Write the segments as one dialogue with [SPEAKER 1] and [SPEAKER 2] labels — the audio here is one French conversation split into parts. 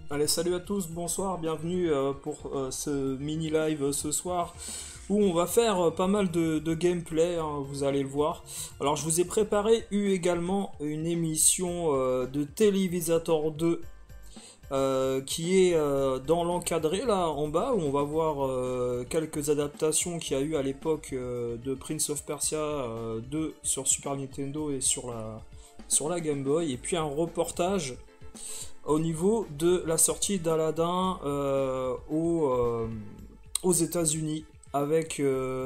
[SPEAKER 1] Allez, salut à tous, bonsoir, bienvenue pour ce mini live ce soir où on va faire pas mal de gameplay, hein, vous allez le voir. Alors je vous ai préparé également une émission de Télévisator 2 qui est dans l'encadré là en bas, où on va voir quelques adaptations qu'il y a eu à l'époque de Prince of Persia 2 sur Super Nintendo et sur la Game Boy, et puis un reportage au niveau de la sortie d'Aladdin aux États-Unis, avec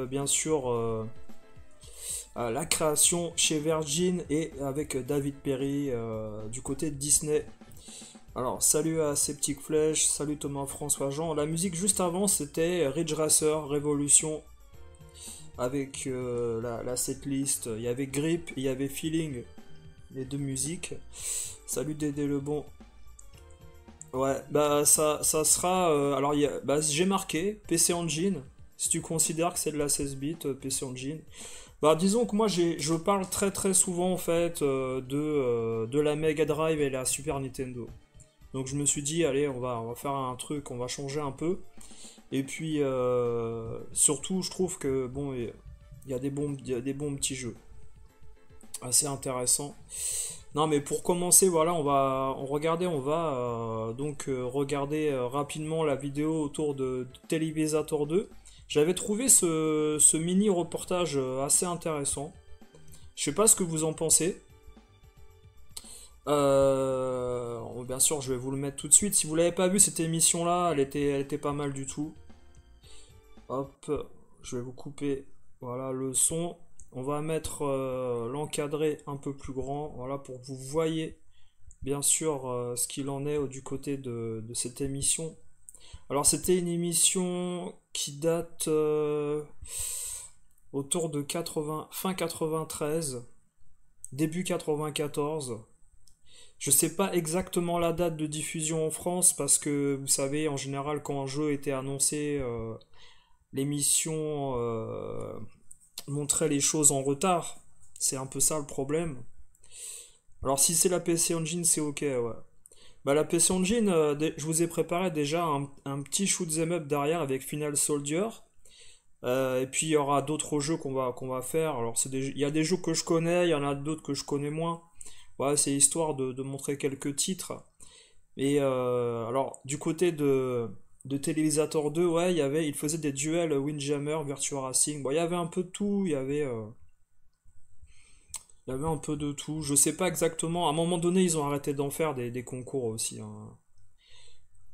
[SPEAKER 1] bien sûr la création chez Virgin et avec David Perry du côté de Disney. Alors salut à Septic Flèche, salut Thomas François Jean. La musique juste avant c'était Ridge Racer Révolution avec la setlist. Il y avait Grip, il y avait Feeling, les deux musiques. Salut Dédé Lebon. Ouais, bah ça sera... alors j'ai marqué PC Engine, si tu considères que c'est de la 16 bits, PC Engine. Bah disons que moi je parle très très souvent en fait de la Mega Drive et la Super Nintendo. Donc je me suis dit, allez, on va faire un truc, on va changer un peu. Et puis surtout je trouve que bon, il y a des bons petits jeux. Assez intéressants. Non mais pour commencer, voilà, on va regarder rapidement la vidéo autour de Télévisator 2. J'avais trouvé ce mini reportage assez intéressant. Je sais pas ce que vous en pensez. Bien sûr, je vais vous le mettre tout de suite. Si vous l'avez pas vu, cette émission là, elle était pas mal du tout. Hop, je vais vous couper, voilà, le son. On va mettre l'encadré un peu plus grand, voilà, pour que vous voyez bien sûr ce qu'il en est du côté de cette émission. Alors c'était une émission qui date autour de fin 93, début 94. Je sais pas exactement la date de diffusion en France, parce que vous savez, en général quand un jeu était annoncé, l'émission montrer les choses en retard. C'est un peu ça le problème. Alors si c'est la PC Engine, c'est ok, ouais. Bah la PC Engine, je vous ai préparé déjà un petit shoot 'em up derrière avec Final Soldier. Et puis il y aura d'autres jeux qu'on va faire. Alors il y a des jeux que je connais, il y en a d'autres que je connais moins. Ouais, c'est histoire de montrer quelques titres. Et alors du côté de Télévisator 2, ouais, il faisait des duels Windjammer, Virtua Racing. Bon, il y avait un peu de tout, il y avait un peu de tout. Je sais pas exactement. À un moment donné, ils ont arrêté d'en faire des concours aussi, hein.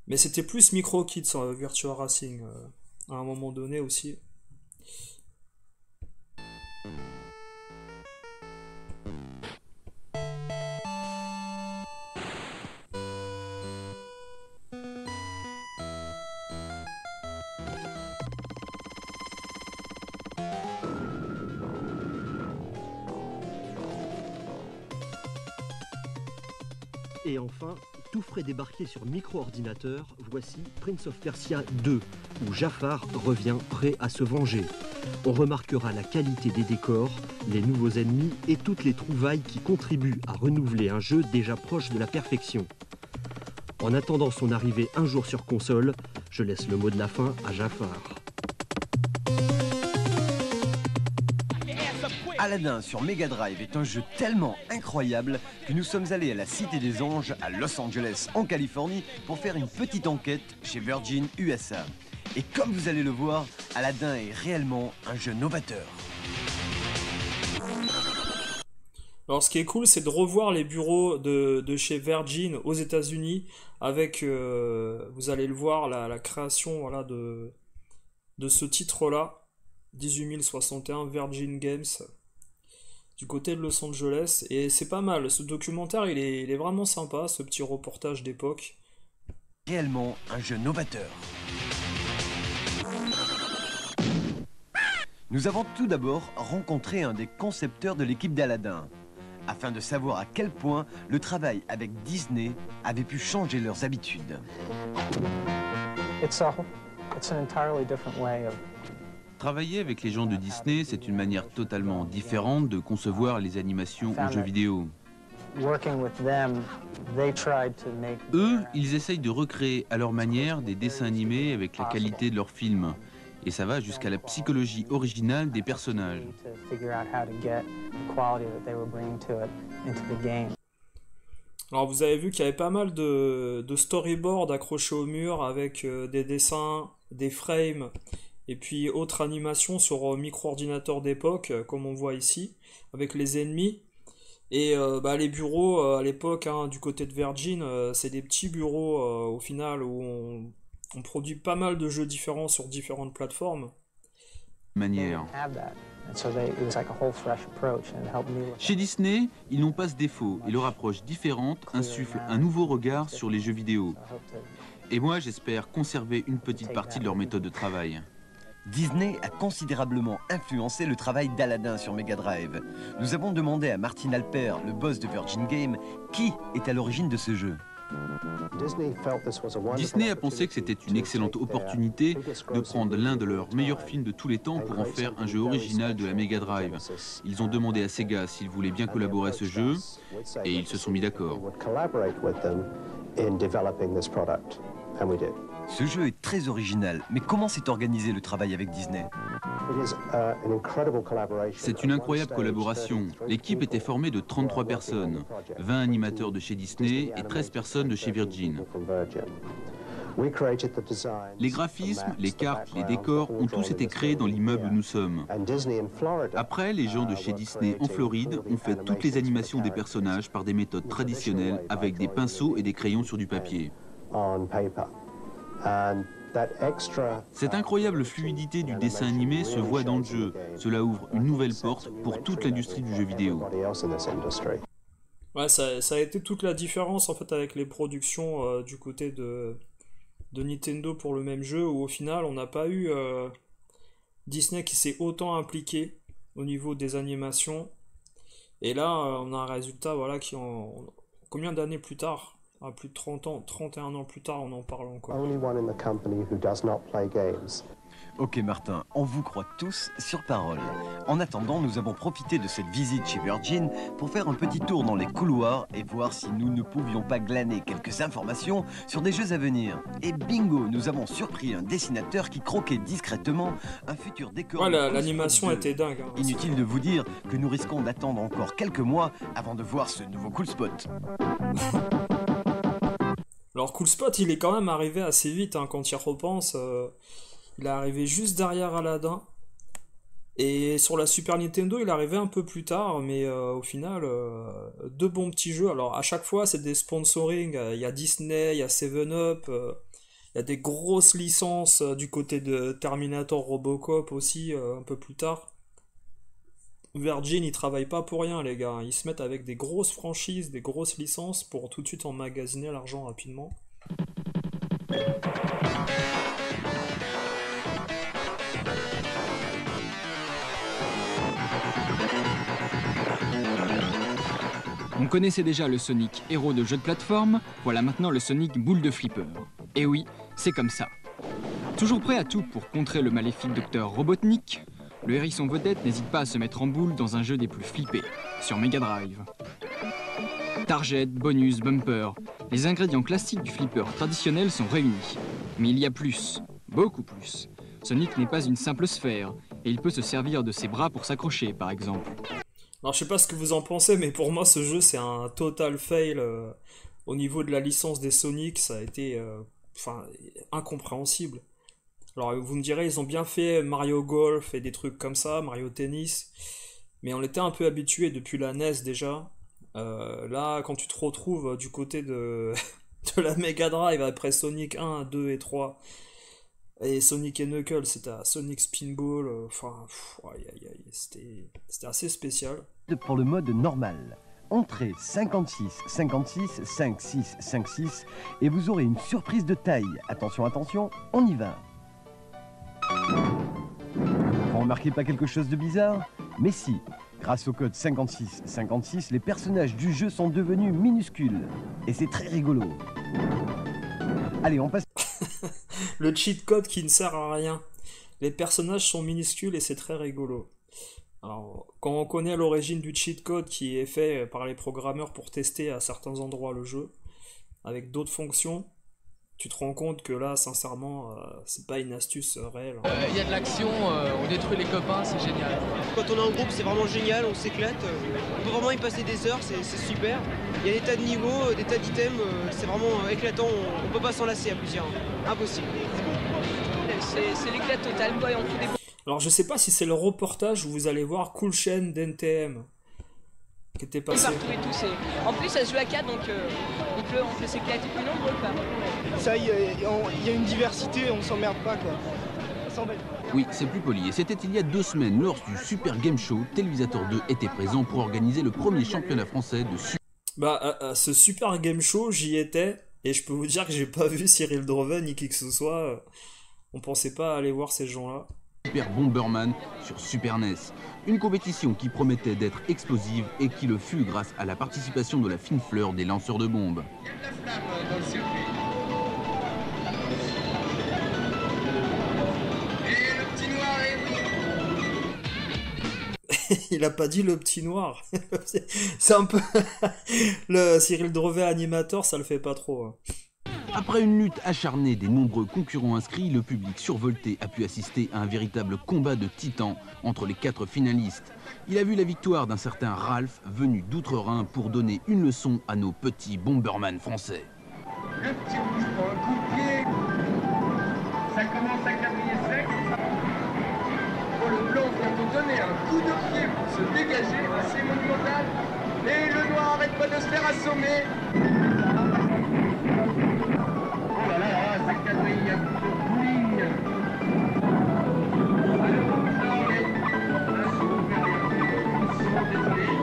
[SPEAKER 1] Mais c'était plus Micro Kids, Virtua Racing, à un moment donné aussi.
[SPEAKER 2] Et enfin, tout frais débarqué sur micro-ordinateur, voici Prince of Persia 2, où Jafar revient prêt à se venger. On remarquera la qualité des décors, les nouveaux ennemis et toutes les trouvailles qui contribuent à renouveler un jeu déjà proche de la perfection. En attendant son arrivée un jour sur console, je laisse le mot de la fin à Jafar.
[SPEAKER 3] Aladdin sur Mega Drive est un jeu tellement incroyable que nous sommes allés à la Cité des Anges à Los Angeles en Californie pour faire une petite enquête chez Virgin USA. Et comme vous allez le voir, Aladdin est réellement un jeu novateur.
[SPEAKER 1] Alors, ce qui est cool, c'est de revoir les bureaux de chez Virgin aux États-Unis avec, vous allez le voir, la création voilà, de ce titre-là, 18061 Virgin Games, du côté de Los Angeles. Et c'est pas mal, ce documentaire, il est vraiment sympa, ce petit reportage d'époque.
[SPEAKER 3] Réellement un jeu novateur. Nous avons tout d'abord rencontré un des concepteurs de l'équipe d'Aladin, afin de savoir à quel point le travail avec Disney avait pu changer leurs habitudes.
[SPEAKER 4] It's an entirely different way of
[SPEAKER 5] Travailler avec les gens de Disney, c'est une manière totalement différente de concevoir les animations en jeux vidéo.
[SPEAKER 4] working with them. They tried to make
[SPEAKER 5] Eux, ils essayent de recréer à leur manière des dessins animés avec la qualité de leurs films. Et ça va jusqu'à la psychologie originale des personnages.
[SPEAKER 4] to figure out how to get the quality that they were bringing to it into the game.
[SPEAKER 1] Alors vous avez vu qu'il y avait pas mal de storyboards accrochés au mur avec des dessins, des frames et puis autres animations sur micro-ordinateur d'époque, comme on voit ici, avec les ennemis. Et les bureaux à l'époque, hein, du côté de Virgin, c'est des petits bureaux au final où on produit pas mal de jeux différents sur différentes plateformes.
[SPEAKER 5] Manière.
[SPEAKER 4] Have that. And so it was like a whole fresh approach and it helped me with
[SPEAKER 5] Chez Disney, ils n'ont pas ce défaut et leur approche différente insuffle un nouveau regard sur les jeux vidéo.
[SPEAKER 4] I hope to
[SPEAKER 5] Et moi, j'espère conserver une petite partie de leur méthode de travail.
[SPEAKER 3] Disney a considérablement influencé le travail d'Aladin sur Mega Drive. Nous avons demandé à Martin Alper, le boss de Virgin Game, qui est à l'origine de ce jeu.
[SPEAKER 5] Disney a pensé que c'était une excellente opportunité de prendre l'un de leurs meilleurs films de tous les temps pour en faire un jeu original de la Mega Drive. Ils ont demandé à Sega s'ils voulaient bien collaborer à ce jeu et ils se sont mis d'accord.
[SPEAKER 3] Ce jeu est très original, mais comment s'est organisé le travail avec Disney?
[SPEAKER 5] C'est une incroyable collaboration. L'équipe était formée de 33 personnes, 20 animateurs de chez Disney et 13 personnes de chez Virgin. Les graphismes, les cartes, les décors ont tous été créés dans l'immeuble où nous sommes. Après, les gens de chez Disney en Floride ont fait toutes les animations des personnages par des méthodes traditionnelles avec des pinceaux et des crayons sur du papier. Cette incroyable fluidité du dessin animé se voit dans le jeu. Cela ouvre une nouvelle porte pour toute l'industrie du jeu vidéo.
[SPEAKER 1] Ouais, ça a été toute la différence en fait avec les productions du côté de Nintendo pour le même jeu, où au final on n'a pas eu Disney qui s'est autant impliqué au niveau des animations. Et là, on a un résultat voilà, qui en... Combien d'années plus tard? Plus de 30 ans, 31 ans plus tard, on en parle encore.
[SPEAKER 3] Ok Martin, on vous croit tous sur parole. En attendant, nous avons profité de cette visite chez Virgin pour faire un petit tour dans les couloirs et voir si nous ne pouvions pas glaner quelques informations sur des jeux à venir. Et bingo, nous avons surpris un dessinateur qui croquait discrètement un futur décor.
[SPEAKER 1] Ouais,
[SPEAKER 3] de
[SPEAKER 1] l'animation
[SPEAKER 3] Cool Spot 2.
[SPEAKER 1] était dingue. Hein.
[SPEAKER 3] Inutile de vous dire que nous risquons d'attendre encore quelques mois avant de voir ce nouveau Cool Spot.
[SPEAKER 1] Alors Cool Spot, il est quand même arrivé assez vite hein, quand il repense. Il est arrivé juste derrière Aladdin. Et sur la Super Nintendo, il est arrivé un peu plus tard, mais au final, deux bons petits jeux. Alors à chaque fois, c'est des sponsoring. Il y a Disney, il y a 7-Up, il y a des grosses licences du côté de Terminator, Robocop aussi, un peu plus tard. Virgin, ils travaillent pas pour rien, les gars. Ils se mettent avec des grosses franchises, des grosses licences pour tout de suite emmagasiner l'argent rapidement.
[SPEAKER 6] On connaissait déjà le Sonic héros de jeu de plateforme, voilà maintenant le Sonic boule de flipper. Et oui, c'est comme ça. Toujours prêt à tout pour contrer le maléfique docteur Robotnik, le hérisson vedette n'hésite pas à se mettre en boule dans un jeu des plus flippés, sur Mega Drive. Target, bonus, bumper, les ingrédients classiques du flipper traditionnel sont réunis. Mais il y a plus, beaucoup plus. Sonic n'est pas une simple sphère, et il peut se servir de ses bras pour s'accrocher, par exemple.
[SPEAKER 1] Alors je sais pas ce que vous en pensez, mais pour moi ce jeu c'est un total fail au niveau de la licence des Sonic, ça a été incompréhensible. Alors vous me direz, ils ont bien fait Mario Golf et des trucs comme ça, Mario Tennis, mais on était un peu habitué depuis la NES déjà. Là, quand tu te retrouves du côté de, de la Mega Drive après Sonic 1, 2 et 3, et Sonic et Knuckles, c'était à Sonic Spinball, enfin, aïe, aïe, aïe, c'était assez spécial.
[SPEAKER 3] Pour le mode normal. Entrez 56, 56, 56, 56 et vous aurez une surprise de taille. Attention, attention, on y va. Vous remarquez pas quelque chose de bizarre? Mais si, grâce au code 56, 56, les personnages du jeu sont devenus minuscules. Et c'est très rigolo. Allez, on passe...
[SPEAKER 1] Le cheat code qui ne sert à rien. Les personnages sont minuscules et c'est très rigolo. Alors, quand on connaît l'origine du cheat code qui est fait par les programmeurs pour tester à certains endroits le jeu, avec d'autres fonctions, tu te rends compte que là, sincèrement, c'est pas une astuce réelle.
[SPEAKER 7] Il y a de l'action, on détruit les copains, c'est génial.
[SPEAKER 8] Quand on est en groupe, c'est vraiment génial, on s'éclate. On peut vraiment y passer des heures, c'est super. Il y a des tas de niveaux, des tas d'items, c'est vraiment éclatant, on peut pas s'en lasser à plusieurs. Impossible.
[SPEAKER 9] C'est l'éclat total, quoi, et on fout des...
[SPEAKER 1] Alors je sais pas si c'est le reportage où vous allez voir Cool Chain d'NTM qui était passé.
[SPEAKER 9] Partout et tout, en plus ça se joue à 4 donc on peut s'éclater plus nombreux quoi.
[SPEAKER 8] Ça, il y a une diversité, on s'emmerde pas quoi. On s'embête.
[SPEAKER 5] Oui, c'est plus poli. Et c'était il y a 2 semaines, lors du Super Game Show, Télévisateur 2 était présent pour organiser le premier championnat français de
[SPEAKER 1] ce Super Game Show, j'y étais, et je peux vous dire que j'ai pas vu Cyril Drevet ni qui que ce soit. On pensait pas aller voir ces gens-là.
[SPEAKER 5] Super Bomberman sur Super NES. Une compétition qui promettait d'être explosive et qui le fut grâce à la participation de la fine fleur des lanceurs de bombes.
[SPEAKER 1] Il a pas dit le petit noir. C'est un peu... Le Cyril Drevet animateur, ça le fait pas trop. Hein.
[SPEAKER 5] Après une lutte acharnée des nombreux concurrents inscrits, le public survolté a pu assister à un véritable combat de titans entre les 4 finalistes. Il a vu la victoire d'un certain Ralph, venu d'Outre-Rhin pour donner une leçon à nos petits Bomberman français.
[SPEAKER 10] Le petit rouge prend un coup de pied. Ça commence à quadriller sec. Oh, le blanc vient de donner un coup de pied pour se dégager. C'est monumental. Et le noir arrête pas de se faire assommer. Oh là là, ça quadrille un coup de bowling. Le rouge là, mais un super ils sont désolés.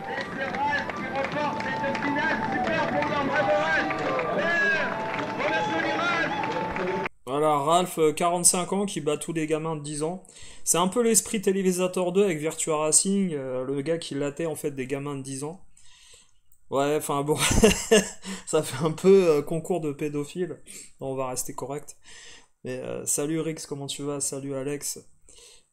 [SPEAKER 10] Et c'est Ralph qui remporte cette finale. Super bon, bravo Ralph. On applaudit Ralph.
[SPEAKER 1] Voilà, Ralph, 45 ans, qui bat tous les gamins de 10 ans. C'est un peu l'esprit Télévisateur 2 avec Virtua Racing, le gars qui latait en fait des gamins de 10 ans. Ouais, enfin bon, ça fait un peu concours de pédophiles. On va rester correct. Mais salut Rix, comment tu vas? Salut Alex.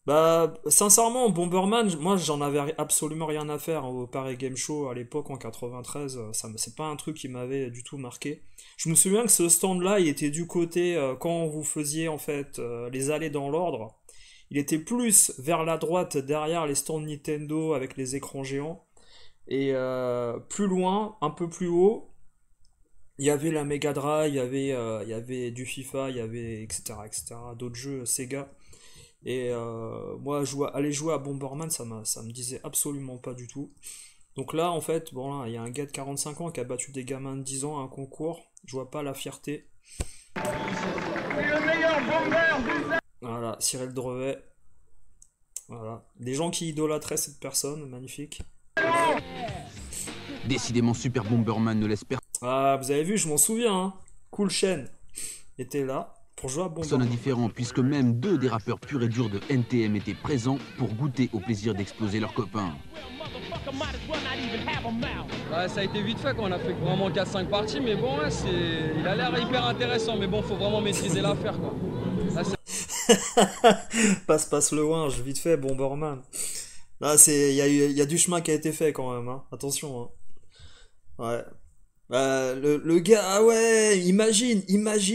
[SPEAKER 1] Bah, sincèrement, Bomberman, moi j'en avais absolument rien à faire au Paris Game Show à l'époque en 93. C'est pas un truc qui m'avait du tout marqué. Je me souviens que ce stand-là, il était du côté, quand vous faisiez en fait les allées dans l'ordre, il était plus vers la droite, derrière les stands Nintendo avec les écrans géants. Et plus loin, un peu plus haut, il y avait la Mega Drive, il y avait du FIFA, il y avait etc. d'autres jeux Sega. Et moi, aller jouer à Bomberman, ça me disait absolument pas du tout. Donc là, en fait, bon, là, il y a un gars de 45 ans qui a battu des gamins de 10 ans à un concours. Je vois pas la fierté.
[SPEAKER 10] C'est le meilleur bomber.
[SPEAKER 1] Voilà, Cyril Drevet. Voilà. Des gens qui idolâtraient cette personne, magnifique.
[SPEAKER 5] Décidément, Super Bomberman ne laisse
[SPEAKER 1] Ah, vous avez vu, je m'en souviens, hein. Cool Chain était là pour jouer à Bomberman.
[SPEAKER 5] personne indifférent, puisque même 2 des rappeurs purs et durs de NTM étaient présents pour goûter au plaisir d'exploser leurs copains.
[SPEAKER 7] Ouais, ça a été vite fait, quoi. On a fait vraiment 4-5 parties, mais bon, ouais, il a l'air hyper intéressant, mais bon, faut vraiment maîtriser l'affaire, quoi. Là,
[SPEAKER 1] passe le ouinge, vite fait, Bomberman. Là, il y a du chemin qui a été fait quand même, hein. Attention, hein. Ouais. Le gars, ah ouais, imagine,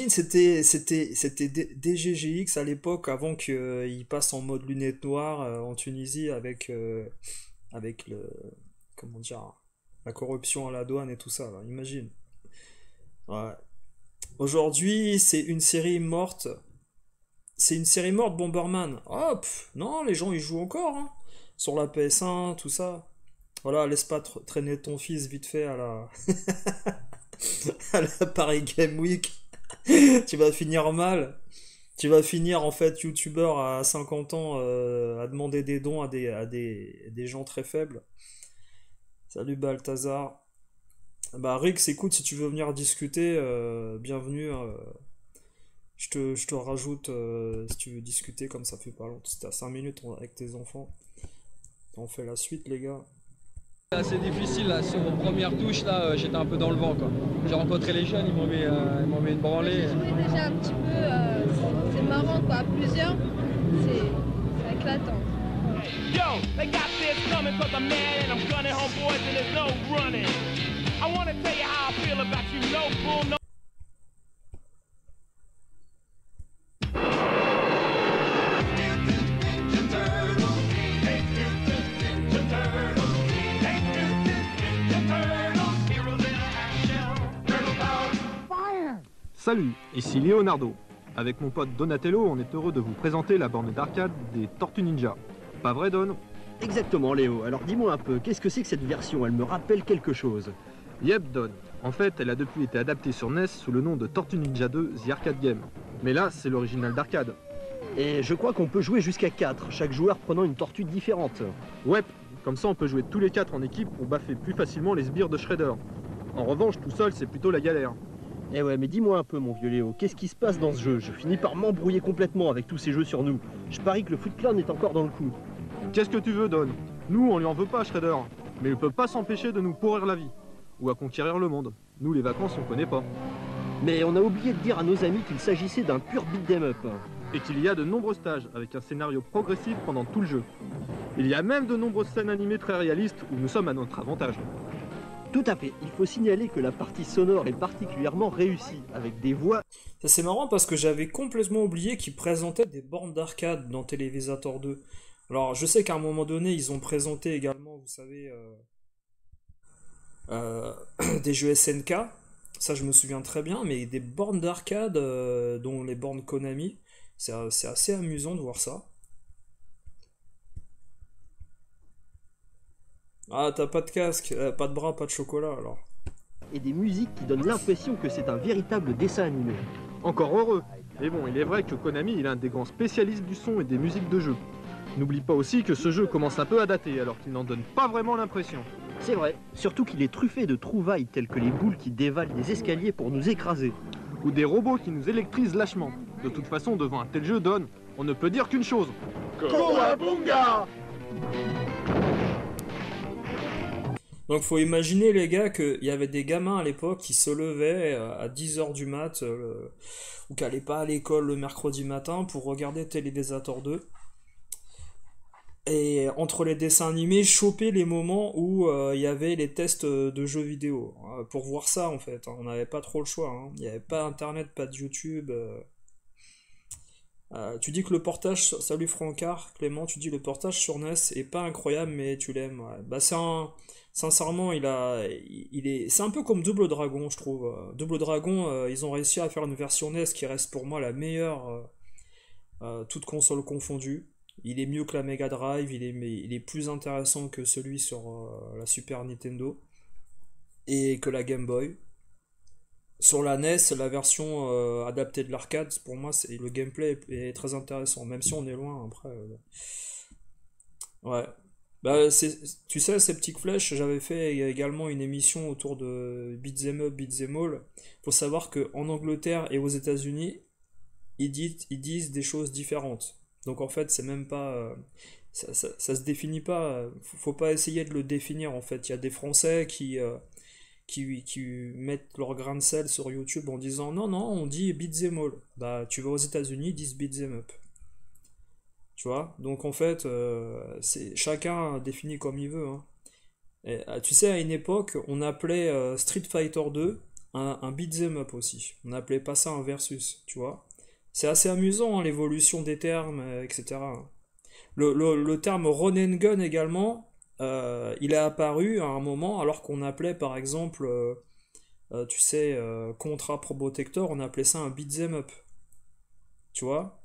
[SPEAKER 1] c'était DGGX à l'époque, avant qu'il passe en mode lunettes noires en Tunisie avec comment dire, la corruption à la douane et tout ça, là, imagine. Ouais. Aujourd'hui, c'est une série morte. c'est une série morte, Bomberman. Ah, non, les gens ils jouent encore, hein. Sur la PS1, tout ça. Voilà, laisse pas traîner ton fils vite fait à la à la Paris Game Week. Tu vas finir mal. Tu vas finir en fait youtubeur à 50 ans à demander des dons à des gens très faibles. Salut Balthazar. Bah Rix, écoute, si tu veux venir discuter, bienvenue. Je te rajoute si tu veux discuter, comme ça fait pas longtemps. C'était à 5 minutes avec tes enfants. On fait la suite, les gars.
[SPEAKER 7] C'est assez difficile là, sur vos premières touches là, j'étais un peu dans le vent quoi. J'ai rencontré les jeunes, ils m'ont mis une branlée.
[SPEAKER 11] J'ai joué déjà un petit peu, c'est marrant quoi, à plusieurs, c'est éclatant.
[SPEAKER 10] Yo, they got this coming cause I'm mad and I'm gunning homeboys and there's no running. I wanna tell you how I feel about you, no bull, no.
[SPEAKER 12] Salut, ici Leonardo. Avec mon pote Donatello, on est heureux de vous présenter la borne d'arcade des Tortues Ninja. Pas vrai, Don?
[SPEAKER 2] Exactement, Léo. Alors dis-moi un peu, qu'est-ce que c'est que cette version? Elle me rappelle quelque chose.
[SPEAKER 12] Yep, Don. En fait, elle a depuis été adaptée sur NES sous le nom de Tortue Ninja 2 The Arcade Game. Mais là, c'est l'original d'arcade.
[SPEAKER 2] Et je crois qu'on peut jouer jusqu'à 4, chaque joueur prenant une tortue différente.
[SPEAKER 12] Ouais, comme ça on peut jouer tous les 4 en équipe pour baffer plus facilement les sbires de Shredder. En revanche, tout seul, c'est plutôt la galère.
[SPEAKER 2] Eh ouais, mais dis-moi un peu, mon vieux Léo, qu'est-ce qui se passe dans ce jeu? Je finis par m'embrouiller complètement avec tous ces jeux sur nous. Je parie que le Foot Clan est encore dans le coup.
[SPEAKER 12] Qu'est-ce que tu veux, Don? Nous, on lui en veut pas, Shredder. Mais il peut pas s'empêcher de nous pourrir la vie. Ou à conquérir le monde. Nous, les vacances, on connaît pas.
[SPEAKER 2] Mais on a oublié de dire à nos amis qu'il s'agissait d'un pur beat'em up.
[SPEAKER 12] Et qu'il y a de nombreux stages, avec un scénario progressif pendant tout le jeu. Il y a même de nombreuses scènes animées très réalistes où nous sommes à notre avantage.
[SPEAKER 2] Tout à fait. Il faut signaler que la partie sonore est particulièrement réussie, avec des voix...
[SPEAKER 1] Ça c'est marrant parce que j'avais complètement oublié qu'ils présentaient des bornes d'arcade dans Télévisateur 2. Alors je sais qu'à un moment donné, ils ont présenté également, vous savez, des jeux SNK. Ça je me souviens très bien, mais des bornes d'arcade, dont les bornes Konami, c'est assez amusant de voir ça. Ah, t'as pas de casque, pas de bras, pas de chocolat alors.
[SPEAKER 2] Et des musiques qui donnent l'impression que c'est un véritable dessin animé.
[SPEAKER 12] Encore heureux. Mais bon, il est vrai que Konami il est un des grands spécialistes du son et des musiques de jeu. N'oublie pas aussi que ce jeu commence un peu à dater alors qu'il n'en donne pas vraiment l'impression.
[SPEAKER 2] C'est vrai, surtout qu'il est truffé de trouvailles telles que les boules qui dévalent les escaliers pour nous écraser.
[SPEAKER 12] Ou des robots qui nous électrisent lâchement. De toute façon, devant un tel jeu, Don, on ne peut dire qu'une chose.
[SPEAKER 10] Kowabunga!
[SPEAKER 1] Donc faut imaginer les gars qu'il y avait des gamins à l'époque qui se levaient à 10h du mat ou qui n'allaient pas à l'école le mercredi matin pour regarder Télévisateur 2. Et entre les dessins animés, choper les moments où il y avait les tests de jeux vidéo. Pour voir ça en fait, on n'avait pas trop le choix. Hein. Il n'y avait pas internet, pas de YouTube. Tu dis que le portage, salut Francard, Clément, tu dis le portage sur NES est pas incroyable mais tu l'aimes. Ouais. Bah sincèrement, c'est un peu comme Double Dragon, je trouve. Double Dragon, ils ont réussi à faire une version NES qui reste pour moi la meilleure, toutes consoles confondues. Il est mieux que la Mega Drive, il est plus intéressant que celui sur la Super Nintendo et que la Game Boy. Sur la NES, la version adaptée de l'arcade, pour moi, le gameplay est très intéressant, même si on est loin après. Ouais. Bah, tu sais, ces petites flèches, j'avais fait également une émission autour de Beat'em Up, Beat'em All. Faut savoir qu'en Angleterre et aux États-Unis, ils disent des choses différentes. Donc en fait, c'est même pas. Ça se définit pas. Faut pas essayer de le définir en fait. Il y a des Français qui mettent leur grain de sel sur YouTube en disant non, on dit Beat'em All. Bah, tu vas aux États-Unis, ils disent Beat'em Up. Tu vois? Donc en fait, chacun définit comme il veut. Hein. Et, tu sais, à une époque, on appelait Street Fighter 2 un Beat'em Up aussi. On n'appelait pas ça un versus, tu vois? C'est assez amusant, hein, l'évolution des termes, etc. Le terme run and gun également, il est apparu à un moment alors qu'on appelait par exemple, tu sais, Contra Pro Protector, on appelait ça un beat'em up. Tu vois?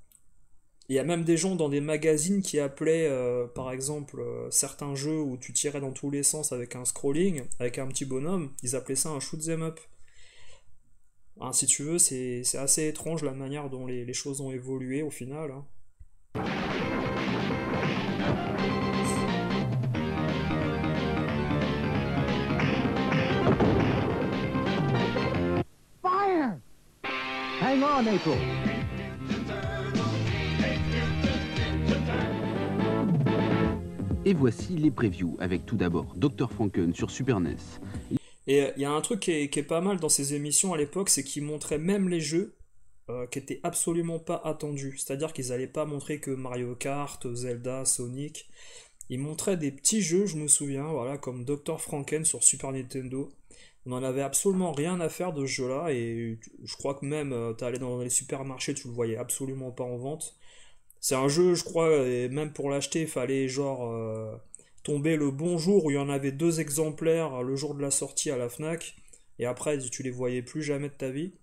[SPEAKER 1] Il y a même des gens dans des magazines qui appelaient, par exemple, certains jeux où tu tirais dans tous les sens avec un scrolling, avec un petit bonhomme, ils appelaient ça un shoot 'em up. Hein, si tu veux, c'est assez étrange la manière dont les choses ont évolué au final. Hein.
[SPEAKER 2] Fire! Hang on, April.
[SPEAKER 5] Et voici les previews, avec tout d'abord Dr. Franken sur Super NES.
[SPEAKER 1] Et il y a un truc qui est pas mal dans ces émissions à l'époque, c'est qu'ils montraient même les jeux qui étaient absolument pas attendus. C'est-à-dire qu'ils allaient pas montrer que Mario Kart, Zelda, Sonic. Ils montraient des petits jeux, je me souviens, voilà, comme Dr. Franken sur Super Nintendo. On en avait absolument rien à faire de ce jeu-là, et je crois que même t'allais dans les supermarchés, tu le voyais absolument pas en vente. C'est un jeu, je crois, et même pour l'acheter, il fallait genre tomber le bon jour où il y en avait 2 exemplaires le jour de la sortie à la Fnac, et après tu les voyais plus jamais de ta vie.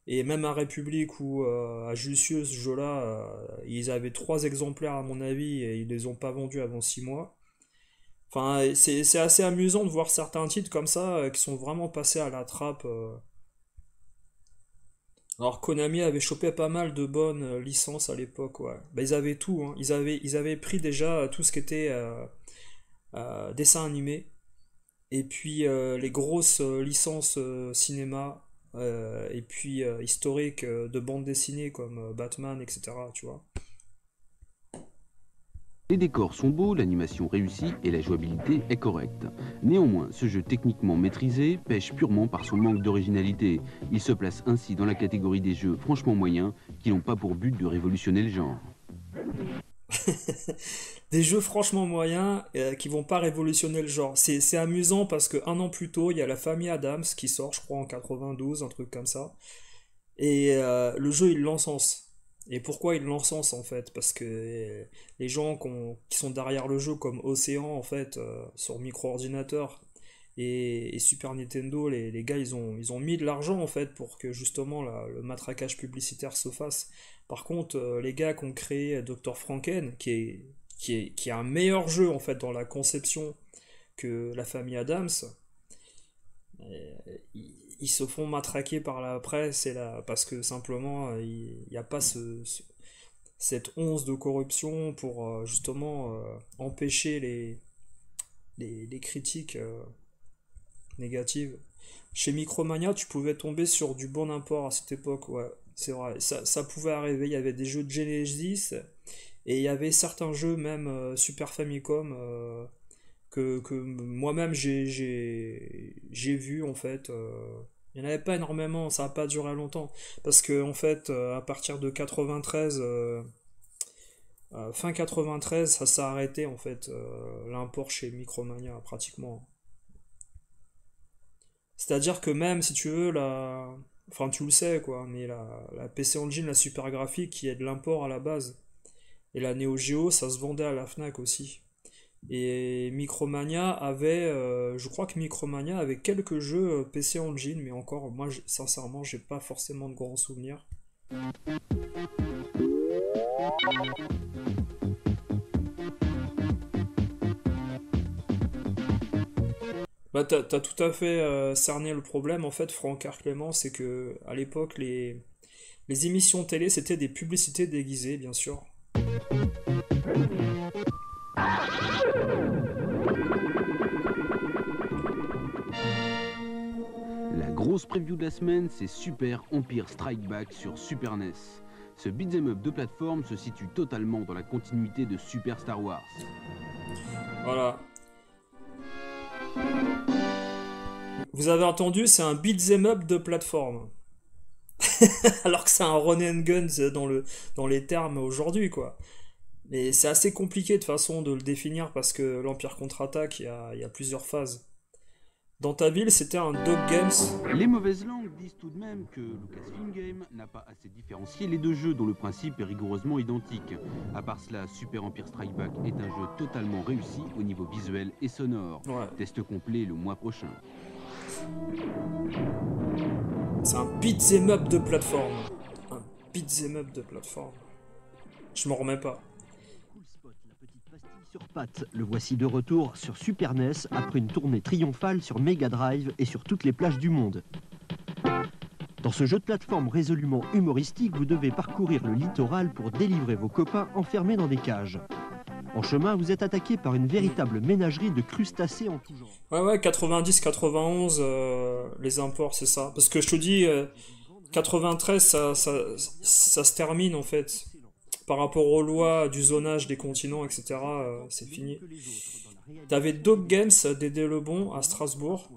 [SPEAKER 1] Et même à République ou à Jussieu, ce jeu-là, ils avaient 3 exemplaires à mon avis, et ils les ont pas vendus avant 6 mois. Enfin, c'est assez amusant de voir certains titres comme ça qui sont vraiment passés à la trappe. Alors Konami avait chopé pas mal de bonnes licences à l'époque, ouais. Bah, ils avaient tout, hein. Ils avaient pris déjà tout ce qui était dessin animé, et puis les grosses licences cinéma, et puis historiques de bandes dessinées comme Batman, etc. Tu vois.
[SPEAKER 5] Les décors sont beaux, l'animation réussie et la jouabilité est correcte. Néanmoins, ce jeu techniquement maîtrisé pêche purement par son manque d'originalité. Il se place ainsi dans la catégorie des jeux franchement moyens qui n'ont pas pour but de révolutionner le genre.
[SPEAKER 1] Des jeux franchement moyens qui vont pas révolutionner le genre. C'est amusant parce que 1 an plus tôt, il y a la famille Adams qui sort, je crois en 92, un truc comme ça. Et le jeu, il l'encense. Et pourquoi il l'encense en fait? Parce que les gens qui sont derrière le jeu, comme Océan en fait, sur micro-ordinateur et Super Nintendo, les gars ils ont mis de l'argent en fait pour que justement le matraquage publicitaire se fasse. Par contre, les gars qui ont créé Dr. Franken, qui est un meilleur jeu en fait dans la conception que la famille Adams, ils se font matraquer par la presse parce que simplement il n'y a pas cette once de corruption pour justement empêcher les critiques négatives. Chez Micromania, tu pouvais tomber sur du bon import à cette époque, ouais, c'est vrai, ça pouvait arriver. Il y avait des jeux de Genesis et il y avait certains jeux même Super Famicom que moi-même j'ai vu en fait. Il n'y en avait pas énormément, ça n'a pas duré longtemps. Parce que en fait, à partir de 93, fin 93, ça s'est arrêté en fait, l'import chez Micromania pratiquement. C'est-à-dire que même si tu veux, enfin tu le sais quoi, mais la PC Engine, la Super Graphique qui est de l'import à la base, et la Neo Geo, ça se vendait à la Fnac aussi. Et Micromania avait, je crois que Micromania avait quelques jeux PC Engine, mais encore, moi, sincèrement, j'ai pas forcément de grands souvenirs. Bah, t'as tout à fait cerné le problème, en fait, Franck Clément, c'est que à l'époque, les émissions télé, c'était des publicités déguisées, bien sûr.
[SPEAKER 5] La grosse preview de la semaine, c'est Super Empire Strike Back sur Super NES. Ce beat'em up de plateforme se situe totalement dans la continuité de Super Star Wars.
[SPEAKER 1] Voilà. Vous avez entendu, c'est un beat'em up de plateforme. Alors que c'est un run and guns dans les termes aujourd'hui, quoi. Mais c'est assez compliqué de façon de le définir parce que l'Empire contre-attaque, il y a plusieurs phases. Dans ta ville, c'était un Dog Games.
[SPEAKER 5] Les mauvaises langues disent tout de même que Lucasfilm Games n'a pas assez différencié les 2 jeux dont le principe est rigoureusement identique. À part cela, Super Empire Strike Back est un jeu totalement réussi au niveau visuel et sonore.
[SPEAKER 1] Ouais.
[SPEAKER 5] Test complet le mois prochain.
[SPEAKER 1] C'est un beat'em up de plateforme. Un beat'em up de plateforme. Je m'en remets pas.
[SPEAKER 2] Cool Spot, la petite pastille sur pattes. Le voici de retour sur Super NES après une tournée triomphale sur Mega Drive et sur toutes les plages du monde. Dans ce jeu de plateforme résolument humoristique, vous devez parcourir le littoral pour délivrer vos copains enfermés dans des cages. En chemin, vous êtes attaqué par une véritable ménagerie de crustacés en tout genre.
[SPEAKER 1] Ouais, 90, 91, les imports, c'est ça. Parce que je te dis, 93, ça se termine en fait. Par rapport aux lois du zonage des continents, etc., c'est fini. T'avais Dog Games, Dédé Lebon, à Strasbourg.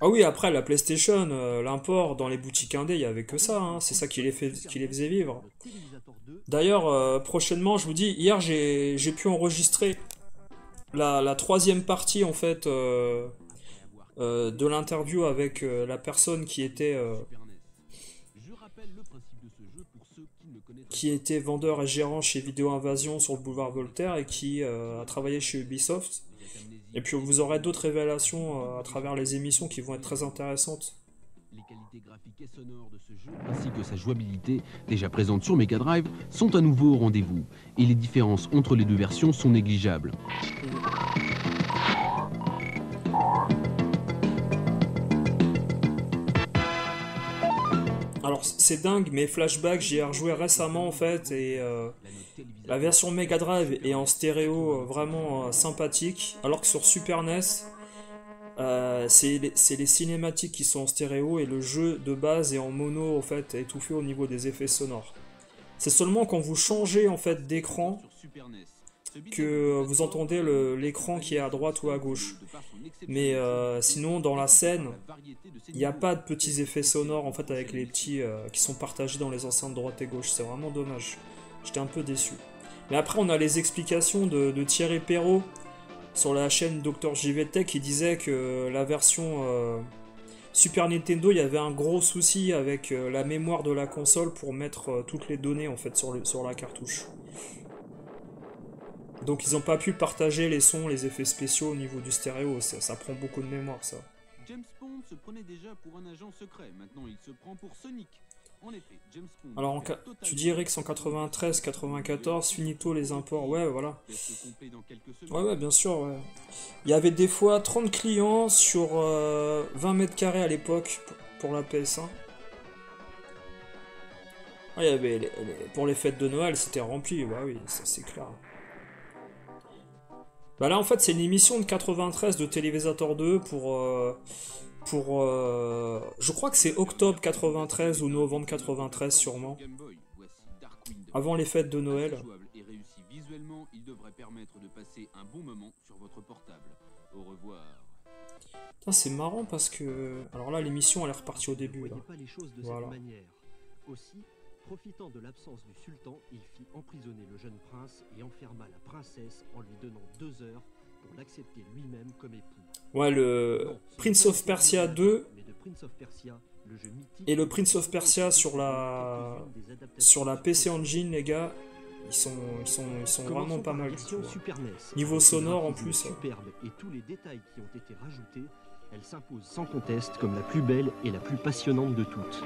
[SPEAKER 1] Ah oui, après la PlayStation, l'import dans les boutiques indé, il n'y avait que ça, hein. C'est ça qui les faisait vivre. D'ailleurs, prochainement, je vous dis, hier j'ai pu enregistrer la troisième partie en fait de l'interview avec la personne qui était vendeur et gérant chez Vidéo Invasion sur le boulevard Voltaire et qui a travaillé chez Ubisoft. Et puis vous aurez d'autres révélations à travers les émissions qui vont être très intéressantes.
[SPEAKER 5] Les qualités graphiques et sonores de ce jeu, ainsi que sa jouabilité, déjà présente sur Mega Drive, sont à nouveau au rendez-vous. Et les différences entre les deux versions sont négligeables.
[SPEAKER 1] Alors c'est dingue, mais Flashback, j'y ai rejoué récemment en fait, et la version Mega Drive est en stéréo vraiment sympathique, alors que sur Super NES, c'est les cinématiques qui sont en stéréo et le jeu de base est en mono en fait, étouffé au niveau des effets sonores. C'est seulement quand vous changez en fait d'écran que vous entendez l'écran qui est à droite ou à gauche. Mais sinon dans la scène, il n'y a pas de petits effets sonores en fait avec les petits qui sont partagés dans les enceintes droite et gauche. C'est vraiment dommage. J'étais un peu déçu. Mais après on a les explications de Thierry Perrault sur la chaîne Dr JVTech qui disait que la version Super Nintendo, il y avait un gros souci avec la mémoire de la console pour mettre toutes les données en fait sur la cartouche. Donc ils n'ont pas pu partager les sons, les effets spéciaux au niveau du stéréo, ça prend beaucoup de mémoire ça.
[SPEAKER 5] James Bond se prenait déjà pour un agent secret, maintenant il se prend pour Sonic. En effet, James Bond.
[SPEAKER 1] Alors tu dis Eric 193, 94, finito les imports, ouais voilà. Ouais bien sûr, ouais. Il y avait des fois 30 clients sur 20 mètres carrés à l'époque pour la PS1. Ah, il y avait pour les fêtes de Noël c'était rempli, bah oui, ça c'est clair. Bah là en fait c'est une émission de 93 de Télévisateur 2 je crois que c'est octobre 93 ou novembre 93 sûrement. Avant les fêtes de Noël.
[SPEAKER 5] Visuellement, il devrait permettre de passer un bon moment sur votre portable. Au revoir.
[SPEAKER 1] C'est marrant parce que... Alors là l'émission elle est repartie au début. Là.
[SPEAKER 2] Pas les choses de
[SPEAKER 1] voilà.
[SPEAKER 2] cette manière. Aussi, profitant de l'absence du sultan, il fit emprisonner le jeune prince et enferma la princesse en lui donnant 2 heures pour l'accepter lui-même comme époux.
[SPEAKER 1] Ouais, le Prince of Persia 2 et le Prince of Persia sur la PC Engine, les gars, ils sont vraiment pas mal. Niveau sonore en plus.
[SPEAKER 2] Superbe et tous les détails qui ont été rajoutés, elle s'impose sans conteste comme la plus belle et la plus passionnante de toutes.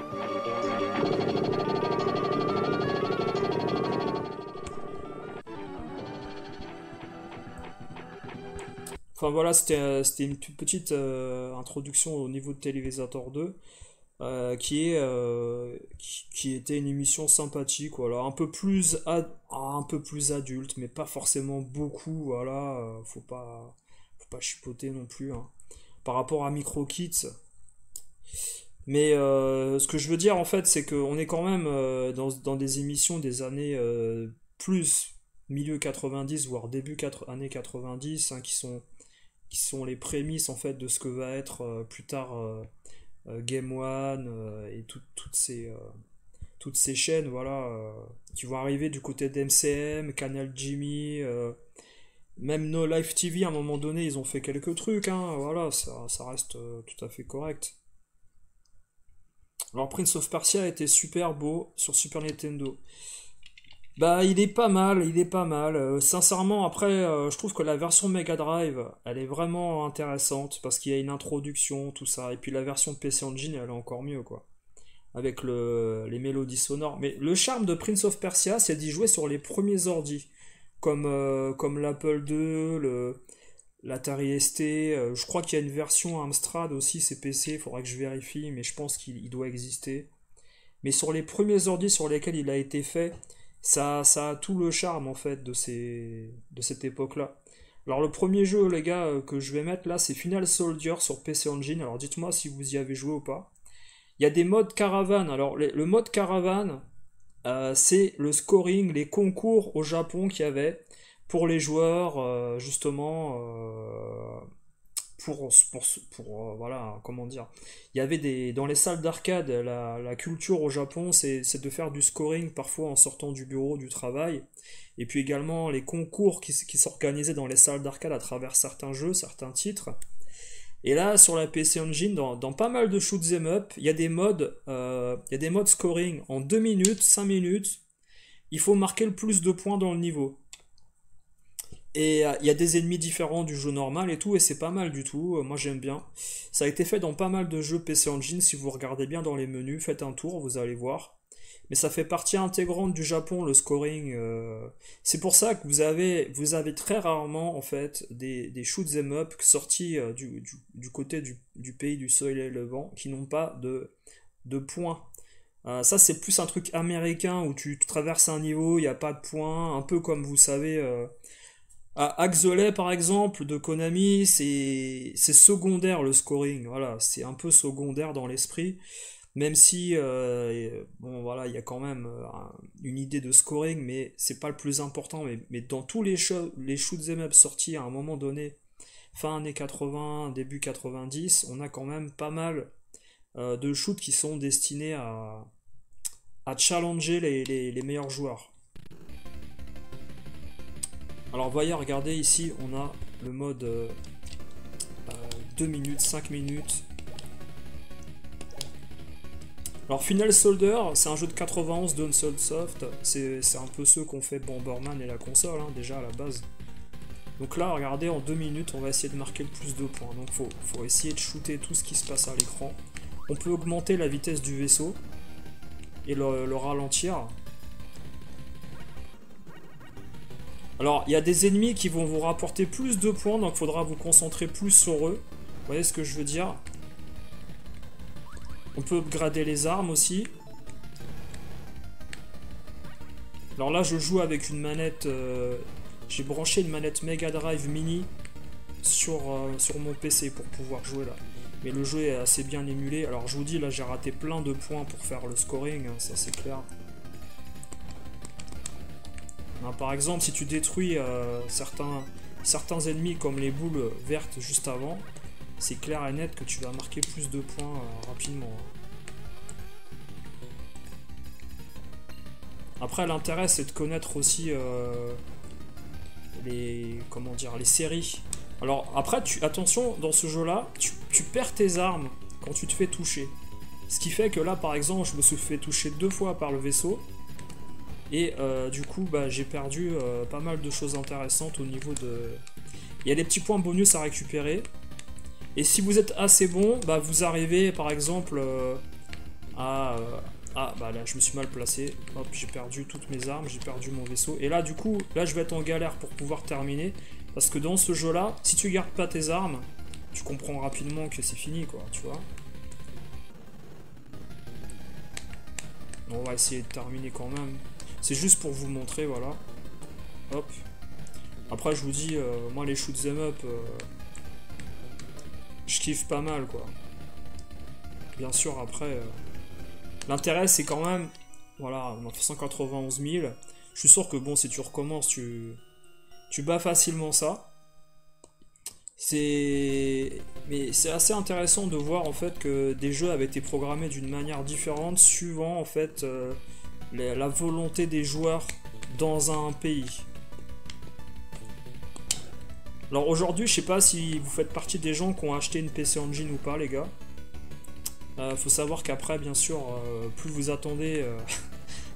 [SPEAKER 1] Enfin voilà, c'était une petite introduction au niveau de Télévisateur 2 qui était une émission sympathique, voilà, un peu plus adulte, mais pas forcément beaucoup, voilà, faut pas chipoter non plus, hein, par rapport à Micro Kids. Mais ce que je veux dire en fait, c'est qu'on est quand même dans des émissions des années plus milieu 90, voire début années 90, hein, qui sont les prémices en fait de ce que va être plus tard Game One et toutes ces chaînes, voilà, qui vont arriver du côté d'MCM, Canal Jimmy, même No Life TV à un moment donné ils ont fait quelques trucs, hein, voilà, ça reste tout à fait correct. Alors Prince of Persia était super beau sur Super Nintendo. Bah il est pas mal. Sincèrement après je trouve que la version Mega Drive elle est vraiment intéressante parce qu'il y a une introduction, tout ça. Et puis la version PC Engine elle est encore mieux quoi. avec les mélodies sonores. Mais le charme de Prince of Persia, c'est d'y jouer sur les premiers ordis, comme l'Apple II, l'Atari ST, je crois qu'il y a une version Amstrad aussi, c'est PC, il faudra que je vérifie, mais je pense qu'il doit exister. Mais sur les premiers ordis sur lesquels il a été fait, ça a tout le charme en fait de cette époque-là. Alors le premier jeu, les gars, que je vais mettre là, c'est Final Soldier sur PC Engine. Alors dites-moi si vous y avez joué ou pas. Il y a des modes caravane. Alors le mode caravane, c'est le scoring, les concours au Japon qu'il y avait pour les joueurs, justement, voilà, comment dire. Il y avait dans les salles d'arcade, la culture au Japon, c'est de faire du scoring parfois en sortant du bureau, du travail. Et puis également les concours qui s'organisaient dans les salles d'arcade à travers certains jeux, certains titres. Et là, sur la PC Engine, dans pas mal de shoot 'em up, il y a des modes scoring en 2 minutes, 5 minutes. Il faut marquer le plus de points dans le niveau. Et il y a des ennemis différents du jeu normal et tout, et c'est pas mal du tout. Moi j'aime bien. Ça a été fait dans pas mal de jeux PC Engine. Si vous regardez bien dans les menus, faites un tour, vous allez voir. Mais ça fait partie intégrante du Japon, le scoring. C'est pour ça que vous avez très rarement en fait des shoot 'em up sortis du côté du pays du soleil levant qui n'ont pas de points. Ça c'est plus un truc américain où tu traverses un niveau, il n'y a pas de points, un peu comme vous savez à Axolay par exemple de Konami, c'est secondaire le scoring, voilà, c'est un peu secondaire dans l'esprit. Même si, bon voilà, il y a quand même une idée de scoring, mais c'est pas le plus important. Mais dans tous les shoot 'em up sortis à un moment donné, fin années 80, début 90, on a quand même pas mal de shoots qui sont destinés à challenger les meilleurs joueurs. Alors voyez, regardez ici, on a le mode 2 minutes, 5 minutes. Alors Final Soldier, c'est un jeu de 91 d'Unsold Soft, c'est un peu ceux qu'on fait Bomberman et la console, hein, déjà à la base. Donc là, regardez, en 2 minutes, on va essayer de marquer le plus de points. Donc faut essayer de shooter tout ce qui se passe à l'écran. On peut augmenter la vitesse du vaisseau et le ralentir. Alors, il y a des ennemis qui vont vous rapporter plus de points, donc il faudra vous concentrer plus sur eux. Vous voyez ce que je veux dire ? On peut upgrader les armes aussi. Alors là, je joue avec une manette... j'ai branché une manette Mega Drive Mini sur mon PC pour pouvoir jouer là. Mais le jeu est assez bien émulé. Alors je vous dis, là j'ai raté plein de points pour faire le scoring, hein, ça c'est clair. Alors, par exemple, si tu détruis certains ennemis comme les boules vertes juste avant, c'est clair et net que tu vas marquer plus de points rapidement. Après, l'intérêt c'est de connaître aussi les séries. Alors après, attention, dans ce jeu-là, tu perds tes armes quand tu te fais toucher. Ce qui fait que là, par exemple, je me suis fait toucher 2 fois par le vaisseau. Et du coup, bah, j'ai perdu pas mal de choses intéressantes au niveau de... Il y a des petits points bonus à récupérer. Et si vous êtes assez bon, bah, vous arrivez par exemple Ah, bah là, je me suis mal placé. Hop, j'ai perdu toutes mes armes, j'ai perdu mon vaisseau. Et là, du coup, là, je vais être en galère pour pouvoir terminer. Parce que dans ce jeu-là, si tu gardes pas tes armes, tu comprends rapidement que c'est fini, quoi, tu vois. On va essayer de terminer quand même. C'est juste pour vous montrer, voilà. Hop. Après, je vous dis, moi, les shoot 'em up, je kiffe pas mal, quoi. Bien sûr, après... L'intérêt, c'est quand même... Voilà, on a fait 191 000. Je suis sûr que, bon, si tu recommences, tu bats facilement ça. Mais c'est assez intéressant de voir, en fait, que des jeux avaient été programmés d'une manière différente, suivant, en fait, la volonté des joueurs dans un pays. Alors, aujourd'hui, je sais pas si vous faites partie des gens qui ont acheté une PC Engine ou pas, les gars. Faut savoir qu'après, bien sûr, plus vous attendez,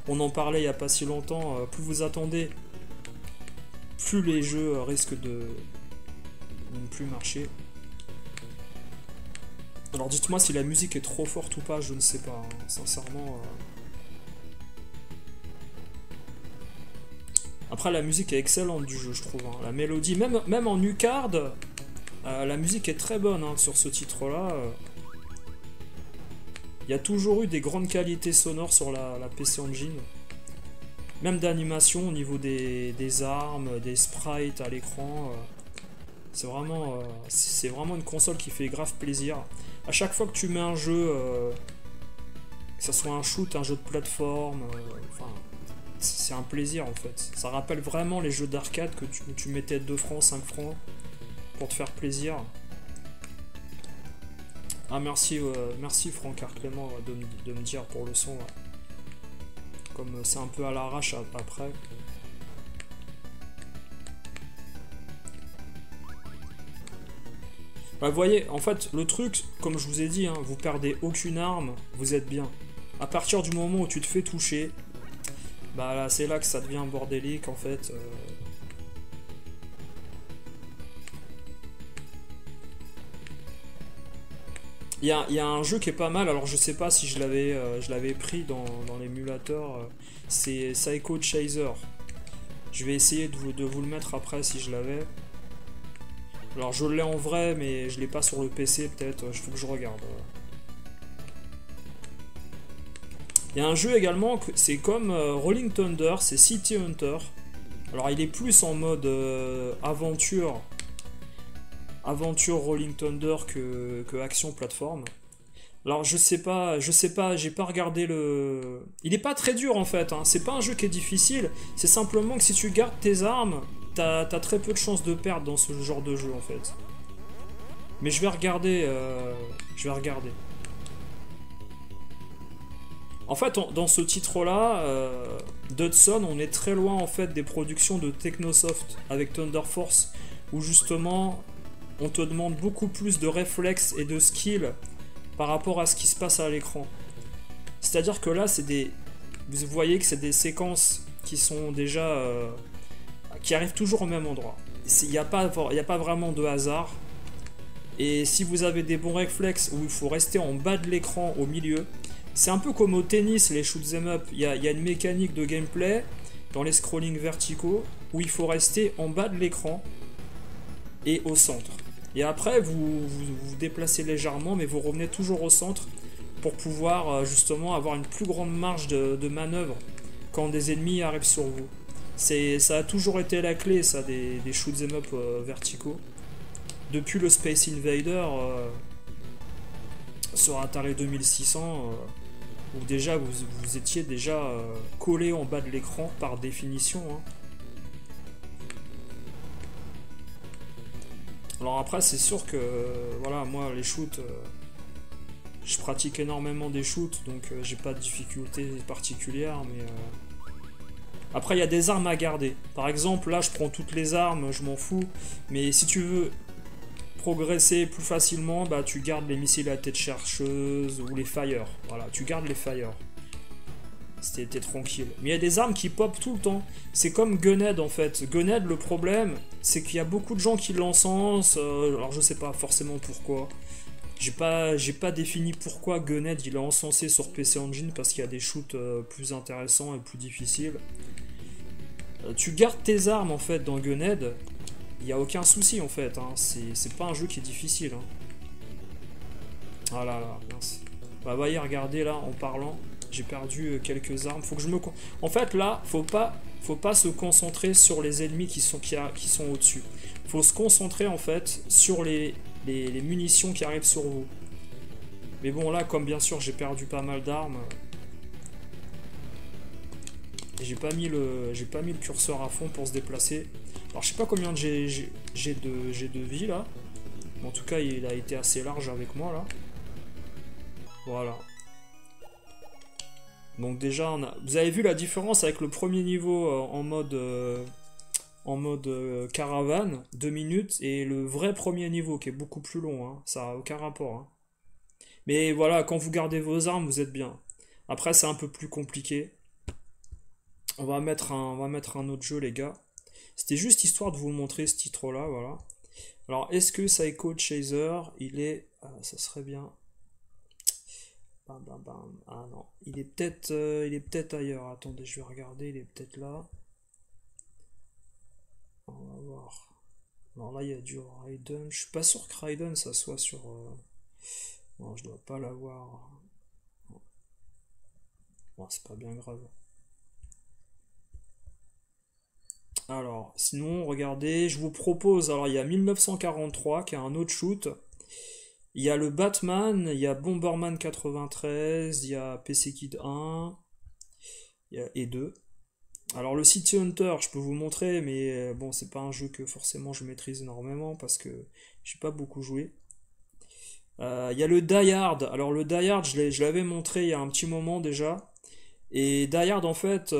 [SPEAKER 1] on en parlait il n'y a pas si longtemps, plus vous attendez, plus les jeux risquent de ne plus marcher. Alors dites-moi si la musique est trop forte ou pas, je ne sais pas, hein, sincèrement. Après la musique est excellente du jeu, je trouve. Hein. La mélodie, même en U-Card, la musique est très bonne hein, sur ce titre-là. Il y a toujours eu des grandes qualités sonores sur la PC Engine. Même d'animation au niveau des armes, des sprites à l'écran. C'est vraiment une console qui fait grave plaisir. À chaque fois que tu mets un jeu, que ce soit un shoot, un jeu de plateforme, enfin, c'est un plaisir en fait. Ça rappelle vraiment les jeux d'arcade que tu mettais 2 francs, 5 francs pour te faire plaisir. Ah merci, merci Franck Arclément de me dire pour le son. Ouais. Comme c'est un peu à l'arrache après. Bah, vous voyez, en fait, le truc, comme je vous ai dit, hein, vous perdez aucune arme, vous êtes bien. À partir du moment où tu te fais toucher, bah là, c'est là que ça devient bordélique, en fait. Il y a un jeu qui est pas mal, alors je sais pas si je l'avais pris dans l'émulateur, c'est Psycho Chaser. Je vais essayer de vous le mettre après si je l'avais. Alors je l'ai en vrai, mais je l'ai pas sur le PC peut-être, il faut que je regarde. Il y a un jeu également, c'est comme Rolling Thunder, c'est City Hunter. Alors il est plus en mode aventure Rolling Thunder que action plateforme. Alors je sais pas, j'ai pas regardé le... Il est pas très dur en fait, hein. C'est pas un jeu qui est difficile, c'est simplement que si tu gardes tes armes, t'as très peu de chances de perdre dans ce genre de jeu en fait. Mais je vais regarder, En fait, dans ce titre-là, d'Hudson, on est très loin en fait des productions de Technosoft avec Thunder Force, où justement on te demande beaucoup plus de réflexes et de skill par rapport à ce qui se passe à l'écran. C'est-à-dire que là, vous voyez que c'est des séquences qui sont déjà... qui arrivent toujours au même endroit. Il n'y a pas vraiment de hasard. Et si vous avez des bons réflexes où il faut rester en bas de l'écran, au milieu, c'est un peu comme au tennis, les shoot'em up. Il y a une mécanique de gameplay dans les scrollings verticaux où il faut rester en bas de l'écran et au centre. Et après, vous déplacez légèrement, mais vous revenez toujours au centre pour pouvoir justement avoir une plus grande marge de manœuvre quand des ennemis arrivent sur vous. Ça a toujours été la clé, ça, des shoot'em up verticaux. Depuis le Space Invader sur Atari 2600, où déjà vous étiez déjà collé en bas de l'écran par définition. Hein. Alors après, c'est sûr que voilà, moi les shoots, je pratique énormément des shoots, donc j'ai pas de difficulté particulière, mais après il y a des armes à garder. Par exemple, là je prends toutes les armes, je m'en fous, mais si tu veux progresser plus facilement, bah tu gardes les missiles à tête chercheuse ou les fire. Voilà, tu gardes les fire. T'es tranquille. Mais il y a des armes qui pop tout le temps. C'est comme Gunhead en fait. Gunhead, le problème, c'est qu'il y a beaucoup de gens qui l'encensent. Alors je sais pas forcément pourquoi. J'ai pas défini pourquoi Gunhead il est encensé sur PC Engine, parce qu'il y a des shoots plus intéressants et plus difficiles. Tu gardes tes armes en fait dans Gunhead. Il n'y a aucun souci en fait. Hein. C'est pas un jeu qui est difficile. Hein. Ah là là, mince. Bah voyez, regardez là en parlant. J'ai perdu quelques armes. Faut que je me... En fait, là, faut pas se concentrer sur les ennemis qui sont au-dessus. Faut se concentrer, en fait, sur les munitions qui arrivent sur vous. Mais bon, là, comme bien sûr, j'ai perdu pas mal d'armes. Et j'ai pas mis le curseur à fond pour se déplacer. Alors, je sais pas combien j'ai de vie, là. Mais en tout cas, il a été assez large avec moi, là. Voilà. Donc déjà, vous avez vu la différence avec le premier niveau en mode caravane, 2 minutes, et le vrai premier niveau qui est beaucoup plus long, hein. Ça n'a aucun rapport. Hein. Mais voilà, quand vous gardez vos armes, vous êtes bien. Après, c'est un peu plus compliqué. On va mettre un autre jeu, les gars. C'était juste histoire de vous montrer ce titre-là, voilà. Alors, est-ce que Psycho Chaser, il est... ça serait bien... Ah non, il est peut-être ailleurs. Attendez, je vais regarder, il est peut-être là. On va voir. Non, là, il y a du Raiden. Je suis pas sûr que Raiden, ça soit sur... Non, je dois pas l'avoir. Bon, c'est pas bien grave. Alors, sinon, regardez, je vous propose... Alors, il y a 1943, qui est un autre shoot. Il y a le Batman, il y a Bomberman 93, il y a PC Kid 1 et 2. Alors le City Hunter, je peux vous montrer, mais bon, c'est pas un jeu que forcément je maîtrise énormément parce que j'ai pas beaucoup joué. Il y a le Die Hard. Alors le Die Hard, je l'avais montré il y a un petit moment déjà. Et Die Hard, en fait,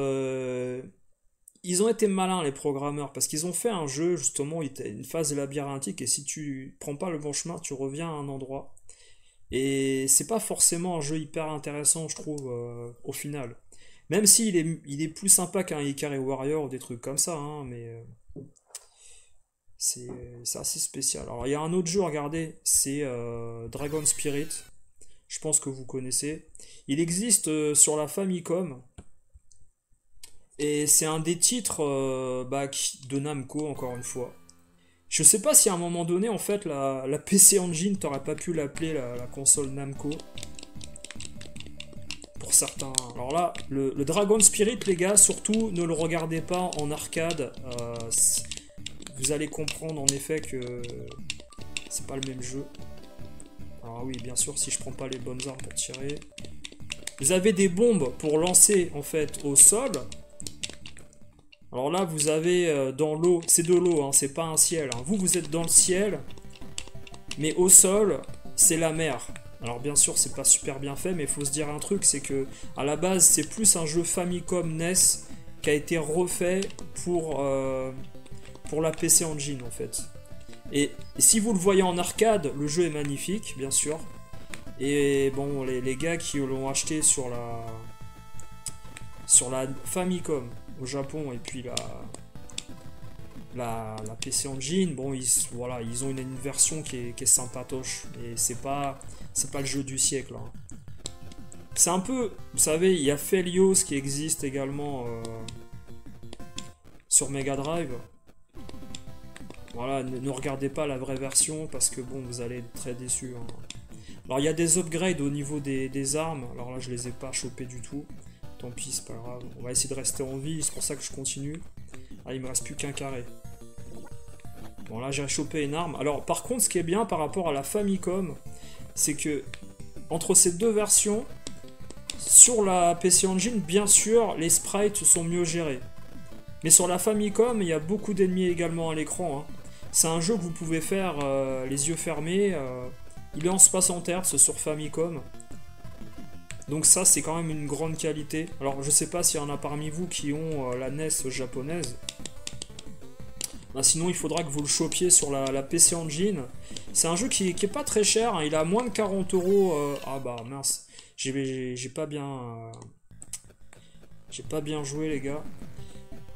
[SPEAKER 1] ils ont été malins les programmeurs parce qu'ils ont fait un jeu justement, il était une phase labyrinthique et si tu prends pas le bon chemin, tu reviens à un endroit. Et c'est pas forcément un jeu hyper intéressant, je trouve, au final. Même s'il est plus sympa qu'un Ikari Warrior ou des trucs comme ça, hein, mais c'est assez spécial. Alors il y a un autre jeu, regardez, c'est Dragon Spirit. Je pense que vous connaissez. Il existe sur la Famicom. Et c'est un des titres de Namco, encore une fois. Je sais pas si à un moment donné, en fait, la PC Engine, t'aurais pas pu l'appeler la console Namco. Pour certains. Alors là, le Dragon Spirit, les gars, surtout, ne le regardez pas en arcade. Vous allez comprendre, en effet, que c'est pas le même jeu. Alors oui, bien sûr, si je prends pas les bonnes armes pour tirer. Vous avez des bombes pour lancer, en fait, au sol. Alors là, vous avez dans l'eau, c'est de l'eau, hein, c'est pas un ciel. Hein. Vous êtes dans le ciel, mais au sol, c'est la mer. Alors bien sûr, c'est pas super bien fait, mais il faut se dire un truc, c'est que à la base, c'est plus un jeu Famicom NES qui a été refait pour la PC Engine, en fait. Et si vous le voyez en arcade, le jeu est magnifique, bien sûr. Et bon, les gars qui l'ont acheté sur la Famicom au Japon et puis la PC Engine, bon, ils ont une version qui est sympatoche et c'est pas le jeu du siècle, hein. C'est un peu, vous savez, il y a Felios qui existe également sur Mega Drive. Voilà, ne regardez pas la vraie version parce que bon, vous allez être très déçus, hein. Alors il y a des upgrades au niveau des armes, alors là je les ai pas chopés du tout. Tant pis, c'est pas grave. On va essayer de rester en vie, c'est pour ça que je continue. Ah, il me reste plus qu'un carré. Bon, là, j'ai chopé une arme. Alors, par contre, ce qui est bien par rapport à la Famicom, c'est que, entre ces deux versions, sur la PC Engine, bien sûr, les sprites sont mieux gérés. Mais sur la Famicom, il y a beaucoup d'ennemis également à l'écran, hein. C'est un jeu que vous pouvez faire les yeux fermés. Il est en 60 Hz sur Famicom. Donc ça, c'est quand même une grande qualité. Alors, je sais pas s'il y en a parmi vous qui ont la NES japonaise. Ben, sinon, il faudra que vous le chopiez sur la PC Engine. C'est un jeu qui est pas très cher, hein. Il a moins de 40 €. Ah bah, mince. J'ai pas bien joué, les gars.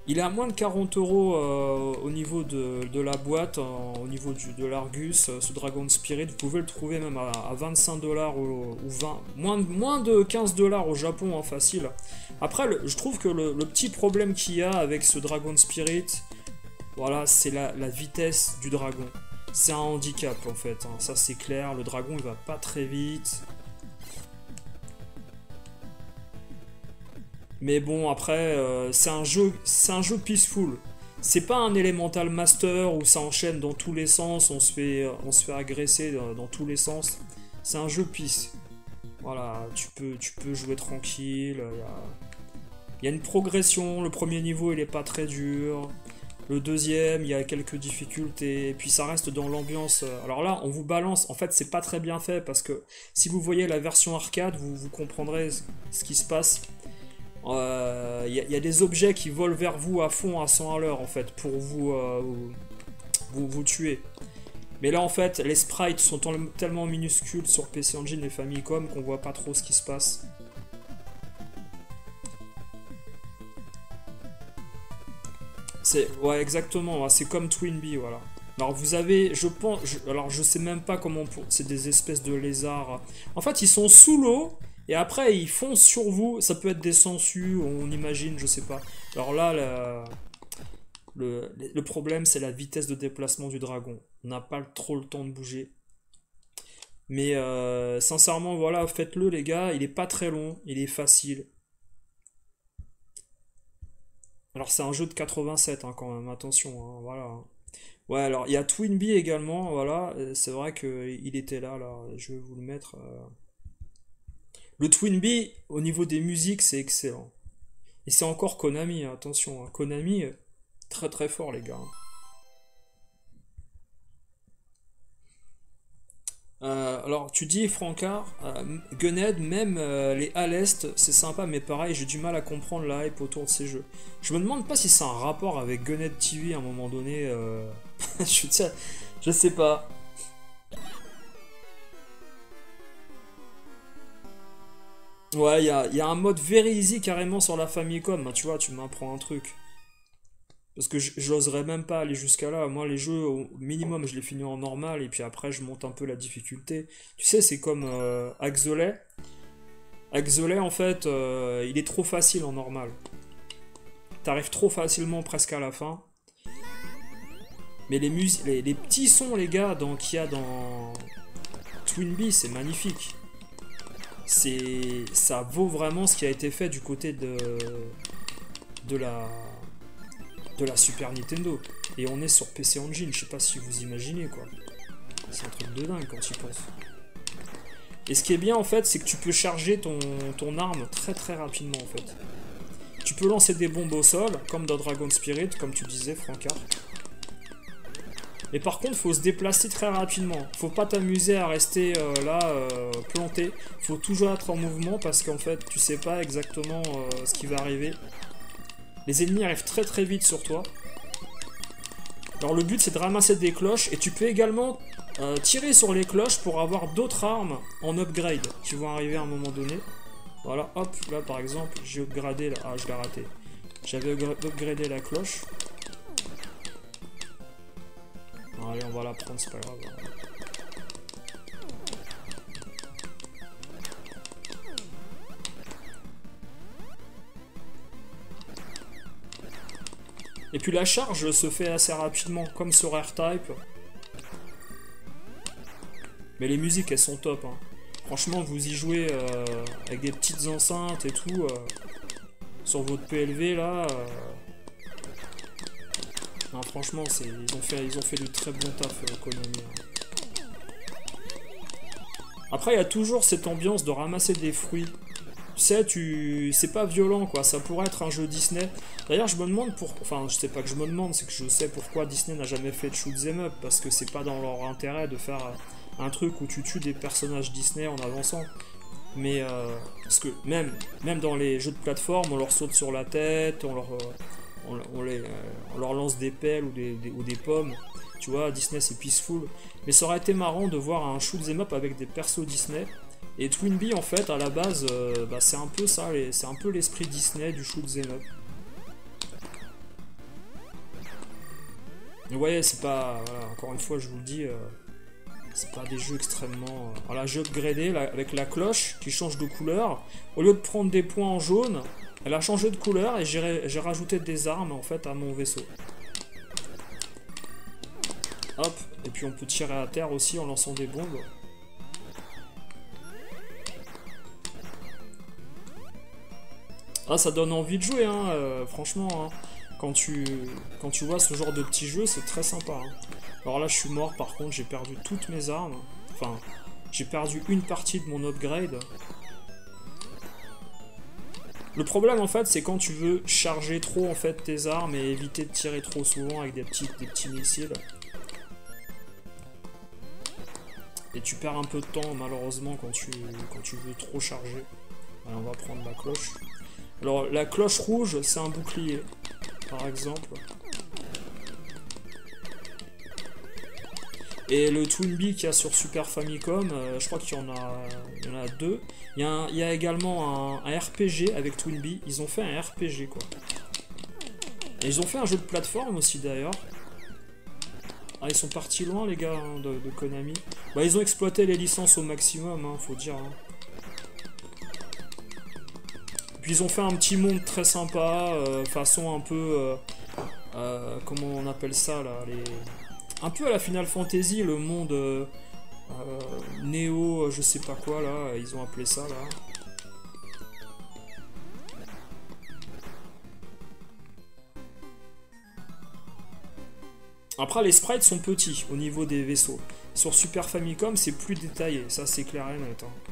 [SPEAKER 1] Il est à moins de 40 € au niveau de la boîte, au niveau de l'Argus, ce Dragon Spirit. Vous pouvez le trouver même à 25 $ ou 20, moins de 15 $ au Japon, hein, facile. Après, je trouve que le petit problème qu'il y a avec ce Dragon Spirit, voilà, c'est la vitesse du dragon. C'est un handicap, en fait, hein. Ça c'est clair, le dragon il va pas très vite. Mais bon, après, c'est un jeu peaceful. C'est pas un Elemental Master où ça enchaîne dans tous les sens, on se fait agresser dans tous les sens. C'est un jeu peace. Voilà, tu peux jouer tranquille. Il y a une progression. Le premier niveau, il est pas très dur. Le deuxième, il y a quelques difficultés. Et puis ça reste dans l'ambiance. Alors là, on vous balance. En fait, c'est pas très bien fait parce que si vous voyez la version arcade, vous comprendrez ce qui se passe. Il y a des objets qui volent vers vous à fond, à 100 à l'heure, en fait, pour vous tuer. Mais là, en fait, les sprites sont tellement minuscules sur PC Engine et Famicom qu'on voit pas trop ce qui se passe. Ouais, exactement, c'est comme Twinbee, voilà. Alors vous avez, je pense, alors je sais même pas comment, c'est des espèces de lézards. En fait, ils sont sous l'eau, Et après, ils foncent sur vous. Ça peut être des sangsues, on imagine, je sais pas. Alors là, le problème, c'est la vitesse de déplacement du dragon. On n'a pas trop le temps de bouger. Mais sincèrement, voilà, faites-le les gars. Il est pas très long, il est facile. Alors c'est un jeu de 87 hein, quand même, attention, hein, voilà. Ouais, alors il y a Twinbee également, voilà, c'est vrai qu'il était là, je vais vous le mettre. Le Twinbee, au niveau des musiques, c'est excellent. Et c'est encore Konami, hein, attention, hein. Konami, très très fort les gars. Alors tu dis Francard, Gunhead, même les à l'Est, c'est sympa, mais pareil, j'ai du mal à comprendre la hype autour de ces jeux. Je me demande pas si c'est un rapport avec Gunhead TV à un moment donné. Je sais pas. Ouais, il y a un mode very easy carrément sur la Famicom, bah, tu vois, tu m'apprends un truc. Parce que j'oserais même pas aller jusqu'à là. Moi, les jeux, au minimum, je les finis en normal, et puis après, je monte un peu la difficulté. Tu sais, c'est comme Axolay. Axolay, en fait, il est trop facile en normal. T'arrives trop facilement presque à la fin. Mais les petits sons, les gars, qu'il y a dans Twinbee, c'est magnifique. Ça vaut vraiment ce qui a été fait du côté de la Super Nintendo. Et on est sur PC Engine, je sais pas si vous imaginez quoi. C'est un truc de dingue quand tu y penses. Et ce qui est bien en fait, c'est que tu peux charger ton arme très très rapidement en fait. Tu peux lancer des bombes au sol, comme dans Dragon Spirit, comme tu disais Francard. Mais par contre, faut se déplacer très rapidement. Faut pas t'amuser à rester planté. Faut toujours être en mouvement parce qu'en fait, tu sais pas exactement ce qui va arriver. Les ennemis arrivent très très vite sur toi. Alors le but c'est de ramasser des cloches et tu peux également tirer sur les cloches pour avoir d'autres armes en upgrade qui vont arriver à un moment donné. Voilà, hop, là par exemple, j'ai upgradé, ah je l'ai raté. J'avais upgradé la cloche. Allez, on va la prendre, c'est pas grave. Et puis la charge se fait assez rapidement, comme sur R-Type. Mais les musiques, elles sont top. Hein. Franchement, vous y jouez avec des petites enceintes et tout, sur votre PLV, là... Non, franchement, ils ont fait du très bon taf, Konami. Après, il y a toujours cette ambiance de ramasser des fruits. Tu sais, c'est pas violent, quoi. Ça pourrait être un jeu Disney. D'ailleurs, je me demande pourquoi... Enfin, je sais pas que je me demande, c'est que je sais pourquoi Disney n'a jamais fait de shoot 'em up. Parce que c'est pas dans leur intérêt de faire un truc où tu tues des personnages Disney en avançant. Mais, parce que même dans les jeux de plateforme, on leur saute sur la tête, on leur lance des pelles ou des pommes. Tu vois, Disney c'est peaceful. Mais ça aurait été marrant de voir un shoot 'em up avec des persos Disney. Et Twinbee en fait à la base c'est un peu ça, c'est un peu l'esprit Disney du shoot 'em up. Vous voyez, c'est pas, voilà, encore une fois je vous le dis, c'est pas des jeux extrêmement... Voilà, j'ai upgradé avec la cloche qui change de couleur. Au lieu de prendre des points en jaune, elle a changé de couleur et j'ai rajouté des armes en fait à mon vaisseau. Hop, et puis on peut tirer à terre aussi en lançant des bombes. Ah, ça donne envie de jouer, hein, franchement. Hein. Quand tu vois ce genre de petits jeux, c'est très sympa. Hein. Alors là, je suis mort, par contre, j'ai perdu toutes mes armes. Enfin, j'ai perdu une partie de mon upgrade. Le problème, en fait, c'est quand tu veux charger trop, en fait, tes armes et éviter de tirer trop souvent avec des petits missiles. Et tu perds un peu de temps, malheureusement, quand tu veux trop charger. Allez, on va prendre la cloche. Alors, la cloche rouge, c'est un bouclier, par exemple. Et le Twinbee qu'il y a sur Super Famicom, je crois qu'il y en a deux. Il y a également un RPG avec Twinbee. Ils ont fait un RPG, quoi. Et ils ont fait un jeu de plateforme aussi, d'ailleurs. Ah, ils sont partis loin, les gars, hein, de Konami. Bah, ils ont exploité les licences au maximum, hein, faut dire. Hein. Puis ils ont fait un petit monde très sympa, façon un peu... comment on appelle ça là, un peu à la Final Fantasy, le monde néo, je sais pas quoi là, ils ont appelé ça là. Après les sprites sont petits au niveau des vaisseaux. Sur Super Famicom c'est plus détaillé, ça c'est clair et net. Hein.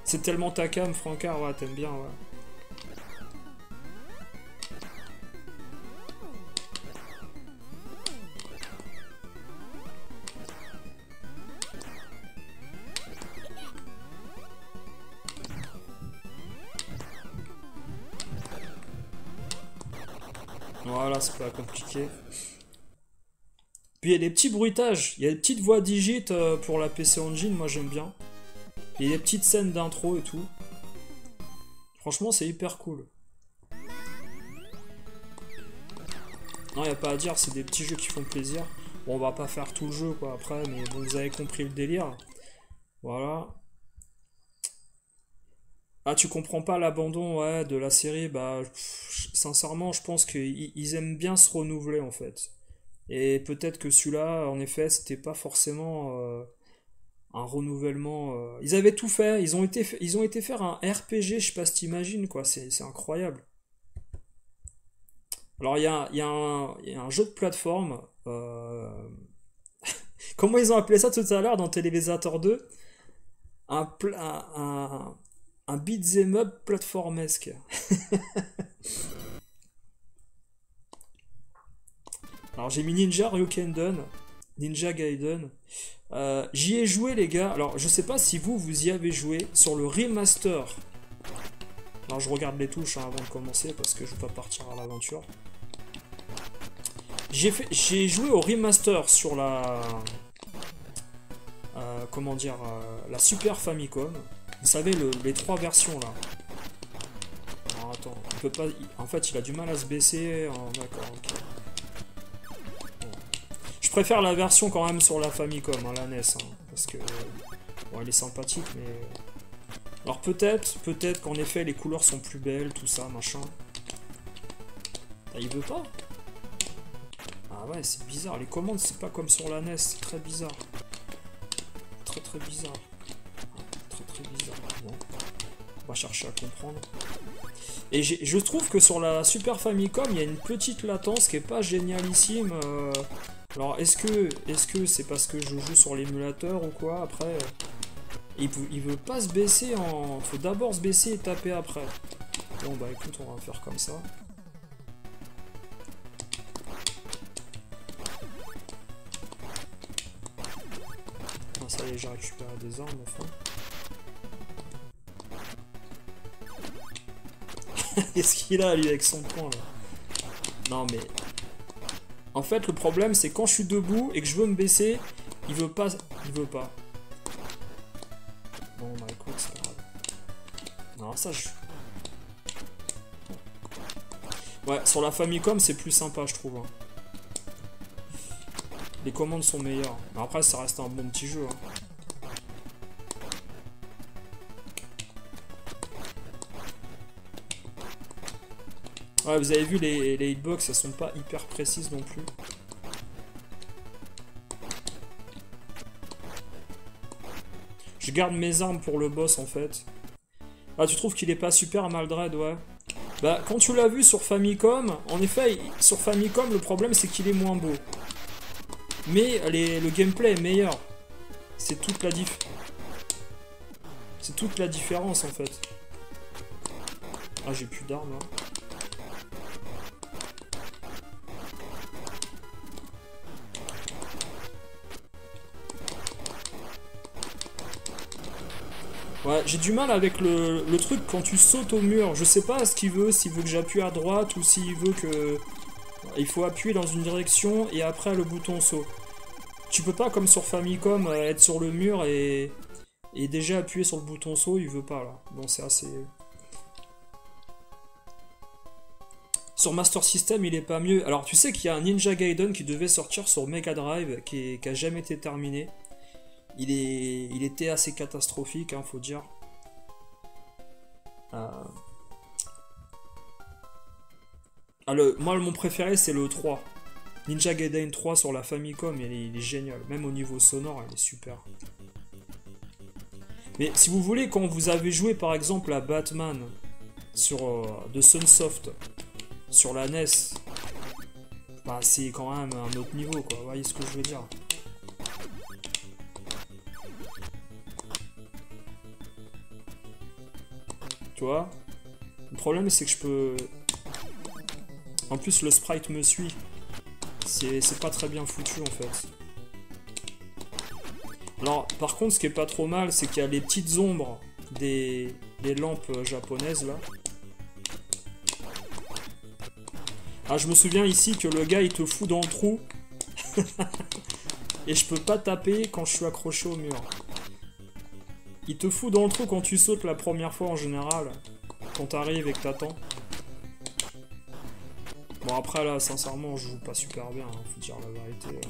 [SPEAKER 1] C'est tellement ta cam, Francard, ouais, t'aimes bien, ouais. Voilà, c'est pas compliqué. Puis il y a des petits bruitages, il y a des petites voix digites pour la PC Engine, moi j'aime bien. Il y a des petites scènes d'intro et tout. Franchement, c'est hyper cool. Non, il n'y a pas à dire, c'est des petits jeux qui font plaisir. Bon, on va pas faire tout le jeu quoi après, mais bon, vous avez compris le délire. Voilà. Ah, tu comprends pas l'abandon ouais, de la série, bah sincèrement je pense qu'ils aiment bien se renouveler en fait. Et peut-être que celui-là, en effet, c'était pas forcément un renouvellement. Ils avaient tout fait, ils ont été faire un RPG, je sais pas si t'imagines quoi, c'est incroyable. Alors il y a un jeu de plateforme, comment ils ont appelé ça tout à l'heure dans Télévisateur 2? Un beat'em up platformesque. Alors j'ai mis Ninja Gaiden. J'y ai joué les gars. Alors je sais pas si vous y avez joué sur le remaster. Alors je regarde les touches hein, avant de commencer parce que je veux pas partir à l'aventure. J'ai joué au remaster sur la... comment dire... la Super Famicom. Vous savez, les trois versions là. Alors, attends, il peut pas. En fait, il a du mal à se baisser. D'accord, ok. Bon. Je préfère la version quand même sur la Famicom, hein, la NES. Hein, parce que. Bon, elle est sympathique, mais. Alors peut-être qu'en effet, les couleurs sont plus belles, tout ça, machin. Ah, il veut pas. Ah ouais, c'est bizarre. Les commandes, c'est pas comme sur la NES, c'est très bizarre. Très bizarre. Très bizarre. Bon. On va chercher à comprendre. Et je trouve que sur la Super Famicom, il y a une petite latence qui est pas génialissime. Alors, est-ce que c'est parce que je joue sur l'émulateur ou quoi? Après, il veut pas se baisser en... Faut d'abord se baisser et taper après. Bon, bah écoute, on va faire comme ça. Ah, ça y est, j'ai récupéré des armes, enfin. Qu'est-ce qu'il a lui avec son poing là? Non mais... En fait le problème c'est quand je suis debout et que je veux me baisser, il veut pas. Bon bah écoute c'est pas grave. Non ça je... Ouais sur la Famicom c'est plus sympa je trouve. Hein. Les commandes sont meilleures. Mais après ça reste un bon petit jeu. Hein. Ouais, vous avez vu, les hitbox, elles sont pas hyper précises non plus. Je garde mes armes pour le boss, en fait. Ah, tu trouves qu'il est pas super Maldred, ouais. Bah, quand tu l'as vu sur Famicom, en effet, sur Famicom, le problème, c'est qu'il est moins beau. Mais le gameplay est meilleur. C'est toute la différence, en fait. Ah, j'ai plus d'armes, là. Ouais, j'ai du mal avec le truc quand tu sautes au mur. Je sais pas ce qu'il veut, s'il veut que j'appuie à droite ou s'il veut que... Il faut appuyer dans une direction et après le bouton saut. Tu peux pas, comme sur Famicom, être sur le mur et déjà appuyer sur le bouton saut, il veut pas là. Bon, c'est assez... Sur Master System, il est pas mieux. Alors, tu sais qu'il y a un Ninja Gaiden qui devait sortir sur Mega Drive, qui a jamais été terminé. Il était assez catastrophique, hein, faut dire. Moi, mon préféré, c'est le 3. Ninja Gaiden 3 sur la Famicom, il est génial. Même au niveau sonore, il est super. Mais si vous voulez, quand vous avez joué par exemple à Batman de Sunsoft sur la NES, bah, c'est quand même un autre niveau, quoi. Vous voyez ce que je veux dire? Tu vois? Le problème, c'est que je peux... En plus, le sprite me suit. C'est pas très bien foutu, en fait. Alors, par contre, ce qui est pas trop mal, c'est qu'il y a les petites ombres des lampes japonaises, là. Ah, je me souviens ici que le gars, il te fout dans le trou. Et je peux pas taper quand je suis accroché au mur. Il te fout dans le trou quand tu sautes la première fois, en général. Quand t'arrives et que t'attends. Bon, après, là, sincèrement, je joue pas super bien, hein, faut dire la vérité.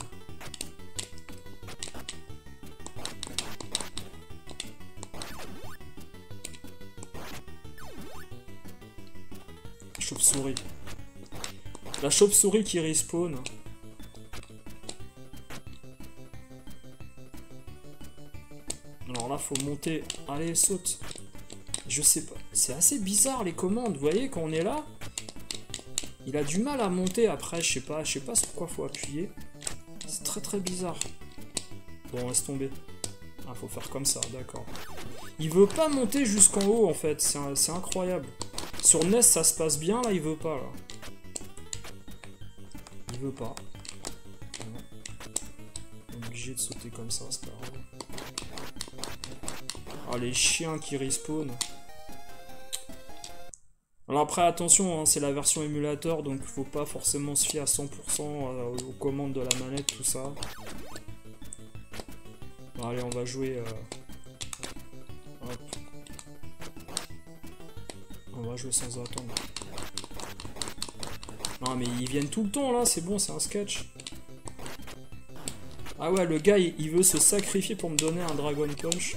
[SPEAKER 1] Chauve-souris. La chauve-souris qui respawn. Alors là, faut monter. Allez, saute. Je sais pas. C'est assez bizarre, les commandes. Vous voyez, quand on est là... Il a du mal à monter après, je sais pas sur quoi faut appuyer. C'est très très bizarre. Bon, laisse tomber. Ah, faut faire comme ça, d'accord. Il veut pas monter jusqu'en haut en fait, c'est incroyable. Sur NES ça se passe bien, là il veut pas là. Il veut pas. On est obligé de sauter comme ça, c'est pas grave. Ah, les chiens qui respawnent. Alors après attention, hein, c'est la version émulateur, donc faut pas forcément se fier à 100% aux commandes de la manette, tout ça. Bon, allez, on va jouer... Hop. On va jouer sans attendre. Non mais ils viennent tout le temps là, c'est bon, c'est un sketch. Ah ouais, le gars il veut se sacrifier pour me donner un Dragon Punch.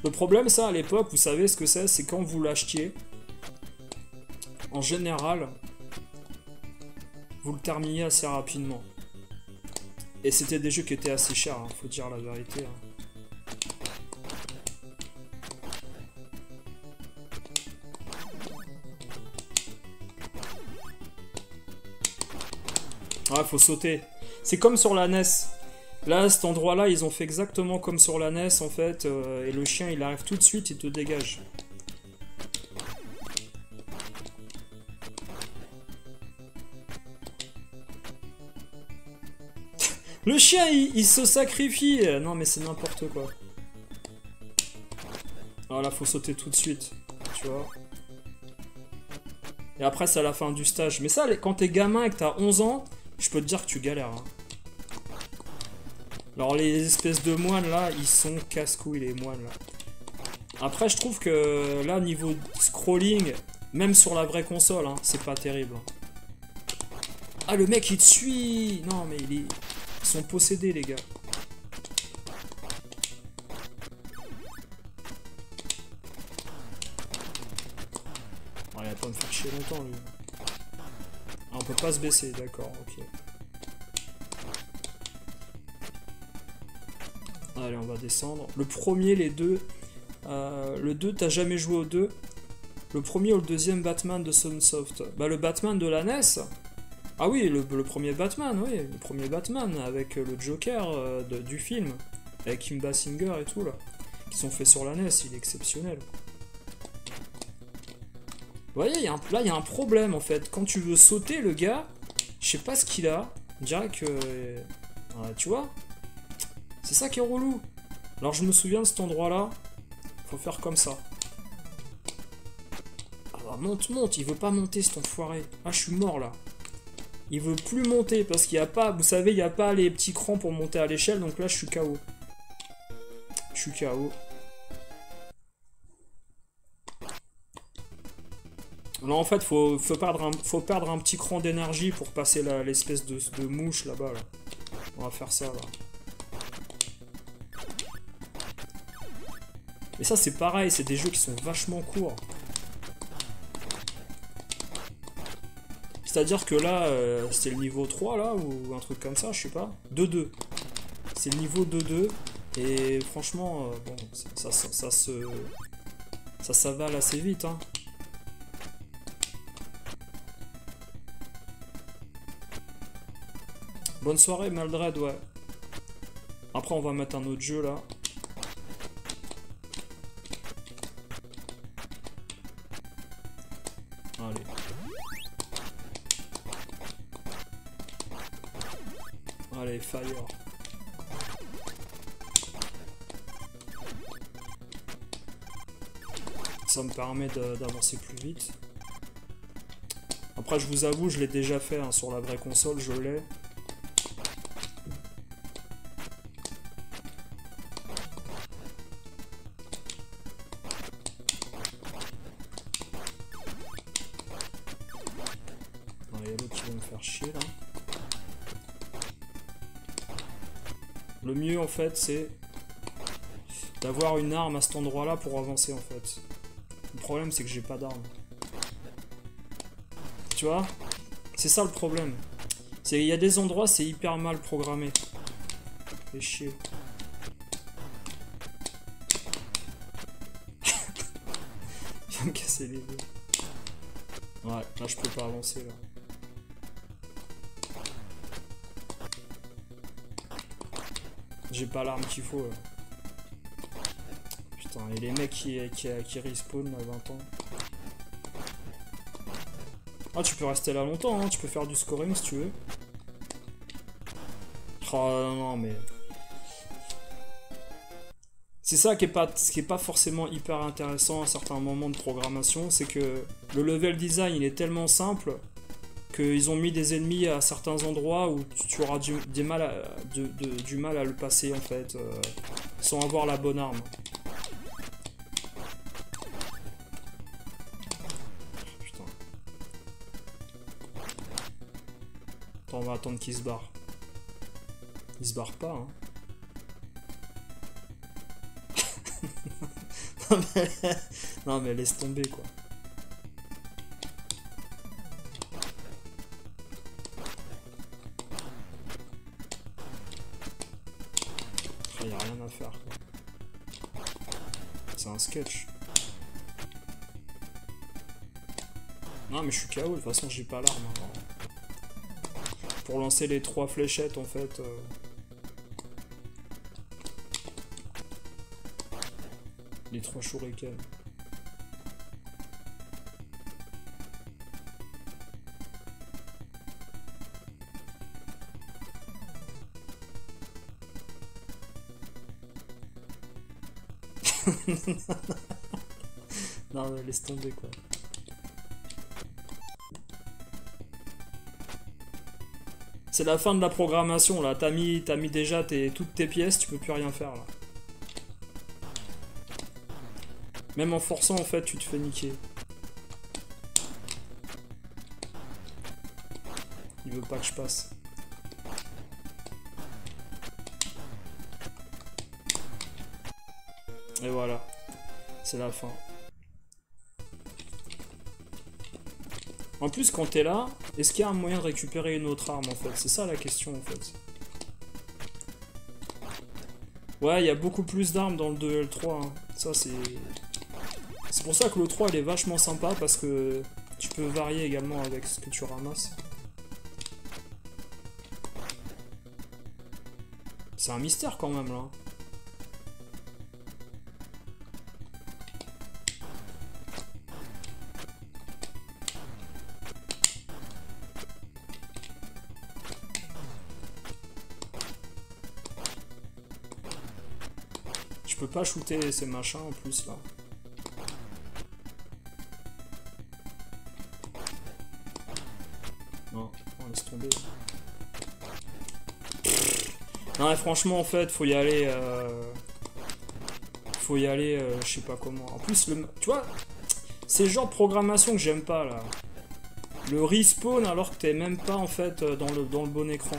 [SPEAKER 1] Le problème, ça, à l'époque, vous savez ce que c'est quand vous l'achetiez, en général, vous le terminiez assez rapidement. Et c'était des jeux qui étaient assez chers, hein, faut dire la vérité. Hein. Ouais, faut sauter. C'est comme sur la NES. Là, à cet endroit-là, ils ont fait exactement comme sur la NES, en fait, et le chien, il arrive tout de suite, il te dégage. Le chien, il se sacrifie. Non, mais c'est n'importe quoi. Voilà, faut sauter tout de suite, tu vois. Et après, c'est à la fin du stage. Mais ça, quand t'es gamin et que t'as 11 ans, je peux te dire que tu galères, hein. Alors les espèces de moines là, ils sont casse-couilles les moines là. Après je trouve que là niveau scrolling, même sur la vraie console, hein, c'est pas terrible. Ah le mec il te suit. Non mais ils sont possédés les gars. Oh, il va pas me faire chier longtemps lui. Ah, on peut pas se baisser, d'accord, ok. Allez, on va descendre. Le premier, les deux. Le 2, t'as jamais joué au 2. Le premier ou le deuxième Batman de Sunsoft. Bah, le Batman de la NES. Ah oui, le premier Batman, oui. Le premier Batman avec le Joker du film. Avec Kim Basinger et tout, là. Qui sont faits sur la NES, il est exceptionnel. Vous voyez, là, il y a un problème, en fait. Quand tu veux sauter, le gars, je sais pas ce qu'il a. On dirait que... tu vois ? C'est ça qui est relou. Alors je me souviens de cet endroit-là. Faut faire comme ça. Ah bah monte, il veut pas monter cet enfoiré. Ah je suis mort là. Il veut plus monter parce qu'il n'y a pas, vous savez, il n'y a pas les petits crans pour monter à l'échelle. Donc là je suis KO. Je suis KO. Là en fait faut perdre un petit cran d'énergie pour passer l'espèce de mouche là-bas là. On va faire ça là. Et ça c'est pareil, c'est des jeux qui sont vachement courts. C'est-à-dire que là, c'était le niveau 3 là, ou un truc comme ça, je sais pas. 2-2. C'est le niveau 2-2. Et franchement, bon, ça s'avale assez vite, hein. Bonne soirée, Maldred, ouais. Après, on va mettre un autre jeu, là. Allez. Allez, Fire. Ça me permet d'avancer plus vite. Après, je vous avoue, je l'ai déjà fait hein, sur la vraie console, je l'ai. Il y a l'autre qui va me faire chier là. Le mieux en fait, c'est d'avoir une arme à cet endroit-là pour avancer en fait. Le problème, c'est que j'ai pas d'arme. Tu vois? C'est ça le problème. Il y a des endroits, c'est hyper mal programmé. Fait chier. Il va me casser les deux. Ouais, là je peux pas avancer là. J'ai pas l'arme qu'il faut là. Putain, et les mecs qui respawn à 20 ans. Ah, tu peux rester là longtemps, hein. Tu peux faire du scoring si tu veux. Oh non, mais... C'est ça qui est pas forcément hyper intéressant à certains moments de programmation, c'est que le level design il est tellement simple qu'ils ont mis des ennemis à certains endroits où tu auras du mal à le passer en fait, sans avoir la bonne arme. Putain. Attends, on va attendre qu'il se barre. Il se barre pas, hein. Non mais laisse tomber quoi. Il n'y a rien à faire quoi. C'est un sketch. Non mais je suis KO, de toute façon j'ai pas l'arme. Pour lancer les 3 fléchettes en fait. Les 3 shurikens. Non mais laisse tomber quoi. C'est la fin de la programmation là, t'as mis déjà toutes tes pièces, tu peux plus rien faire là. Même en forçant en fait tu te fais niquer. Il veut pas que je passe. Et voilà. C'est la fin. En plus quand t'es là, est-ce qu'il y a un moyen de récupérer une autre arme en fait? C'est ça la question en fait. Ouais, il y a beaucoup plus d'armes dans le 2 et le 3. Hein. Ça c'est... C'est pour ça que le 3 il est vachement sympa parce que tu peux varier également avec ce que tu ramasses. C'est un mystère quand même là. Je peux pas shooter ces machins en plus là. Non, on laisse tomber. Non mais franchement en fait faut y aller je sais pas comment. En plus tu vois, C'est le genre de programmation que j'aime pas là. Le respawn alors que t'es même pas en fait dans le bon écran.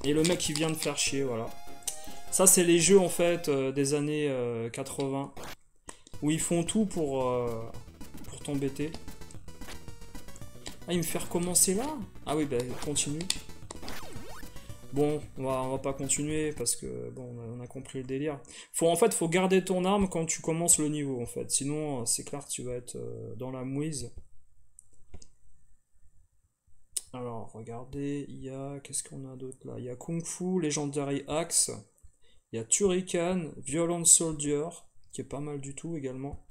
[SPEAKER 1] Et le mec il vient de faire chier, voilà. Ça c'est les jeux en fait des années 80. Où ils font tout pour t'embêter. Ah, il me fait recommencer là? Ah oui, bah continue. Bon, on va pas continuer parce que bon, on a compris le délire. En fait, faut garder ton arme quand tu commences le niveau en fait. Sinon, c'est clair que tu vas être dans la mouise. Alors, regardez, il y a... Qu'est-ce qu'on a d'autre là? Il y a Kung Fu, Legendary Axe. Il y a Turrican, Violent Soldier, qui est pas mal du tout également.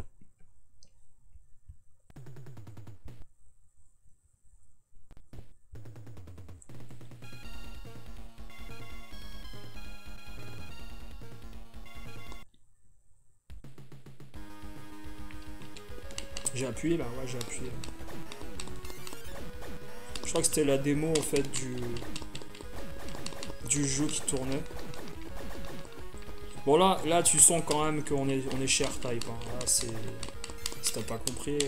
[SPEAKER 1] J'ai appuyé là, ouais j'ai appuyé. Je crois que c'était la démo en fait du jeu qui tournait. Bon là tu sens quand même qu'on est chez R-Type. Hein. Là c'est... Si t'as pas compris...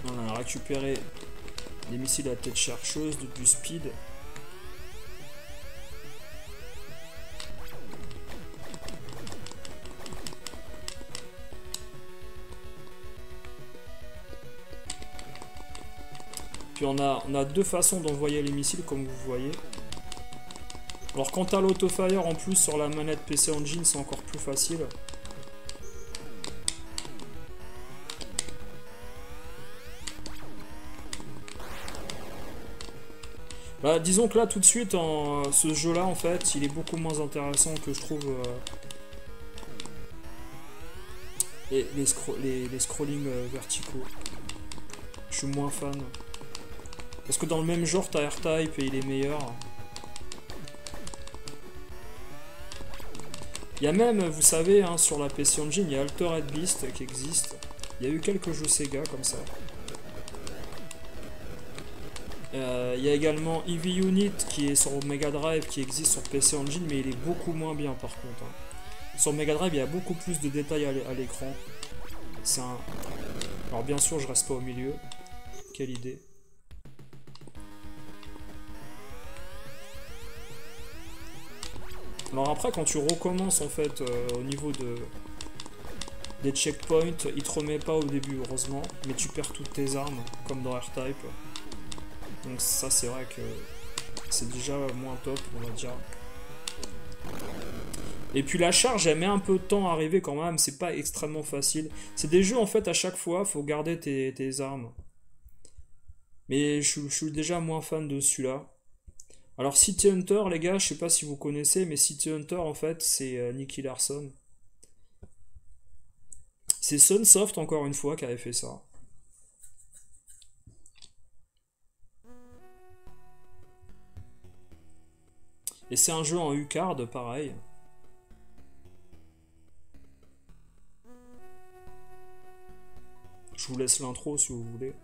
[SPEAKER 1] On a récupéré les missiles à tête chercheuse, du speed. Puis on a deux façons d'envoyer les missiles comme vous voyez. Alors quant à l'autofire en plus sur la manette PC Engine c'est encore plus facile. Bah, disons que là tout de suite ce jeu là en fait il est beaucoup moins intéressant que je trouve les scrollings verticaux. Je suis moins fan. Parce que dans le même genre t'as R-Type et il est meilleur. Il y a même, vous savez, hein, sur la PC Engine, il y a Altered Beast qui existe. Il y a eu quelques jeux Sega comme ça. Il y a également Heavy Unit qui est sur Mega Drive qui existe sur PC Engine mais il est beaucoup moins bien par contre. Hein. Sur Mega Drive il y a beaucoup plus de détails à l'écran. C'est un... Alors bien sûr je reste pas au milieu. Quelle idée. Alors après quand tu recommences en fait au niveau des checkpoints, il te remet pas au début heureusement, mais tu perds toutes tes armes comme dans R-Type. Donc ça c'est vrai que c'est déjà moins top on va dire. Et puis la charge elle met un peu de temps à arriver quand même, c'est pas extrêmement facile. C'est des jeux en fait à chaque fois, faut garder tes armes. Mais je suis déjà moins fan de celui-là. Alors City Hunter les gars, je sais pas si vous connaissez, mais City Hunter en fait c'est Nicky Larson. C'est Sunsoft encore une fois qui avait fait ça. Et c'est un jeu en U-Card, pareil. Je vous laisse l'intro si vous voulez.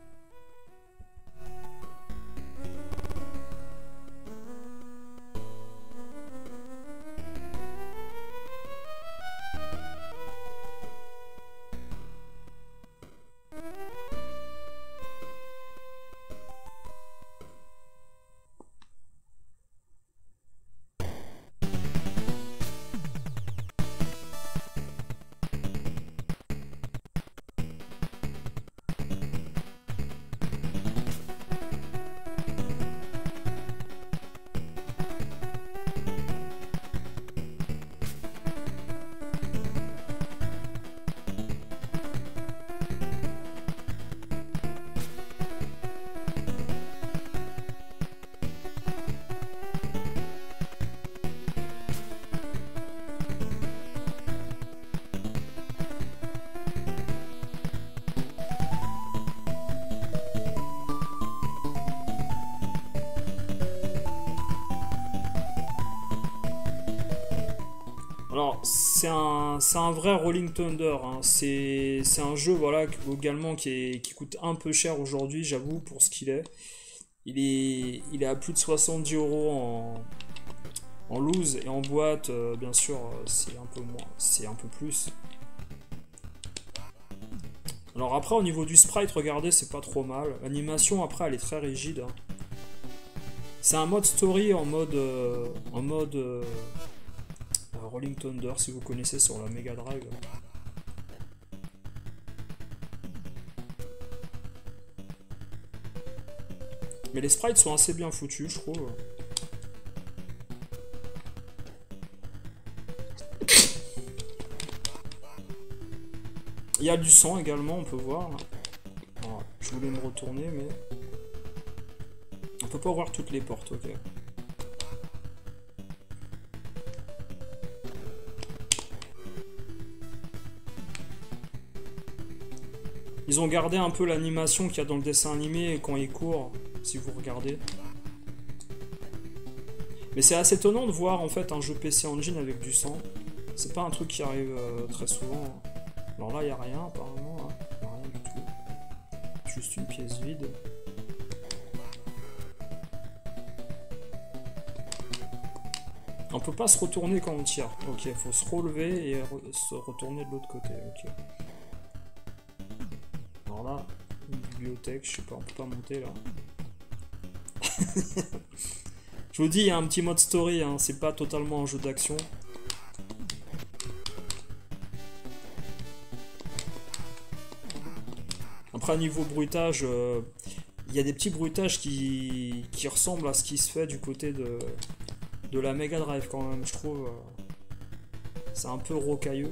[SPEAKER 1] c'est un vrai Rolling Thunder, hein. C'est un jeu voilà, également qui coûte un peu cher aujourd'hui, j'avoue, pour ce qu'il est. Il est à plus de 70 € en loose, et en boîte, bien sûr, c'est un peu moins, c'est un peu plus. Alors après, au niveau du sprite, regardez, c'est pas trop mal. L'animation, après, elle est très rigide. Hein. C'est un mode story en mode Rolling Thunder, si vous connaissez sur la Mega Drive. Mais les sprites sont assez bien foutus, je trouve. Il y a du sang également, on peut voir. Alors, je voulais me retourner, mais... On peut pas voir toutes les portes, ok. Ils ont gardé un peu l'animation qu'il y a dans le dessin animé quand il court, si vous regardez. Mais c'est assez étonnant de voir en fait un jeu PC Engine avec du sang. C'est pas un truc qui arrive très souvent. Alors là, il n'y a rien apparemment. Hein. Y a rien du tout. Juste une pièce vide. On peut pas se retourner quand on tire. Ok, il faut se relever et se retourner de l'autre côté. Ok. Alors là, une bibliothèque, je sais pas, on peut pas monter là. Je vous dis, il y a un petit mode story, hein, c'est pas totalement un jeu d'action. Après, niveau bruitage, il y a des petits bruitages qui ressemblent à ce qui se fait du côté de la Mega Drive quand même, je trouve. C'est un peu rocailleux.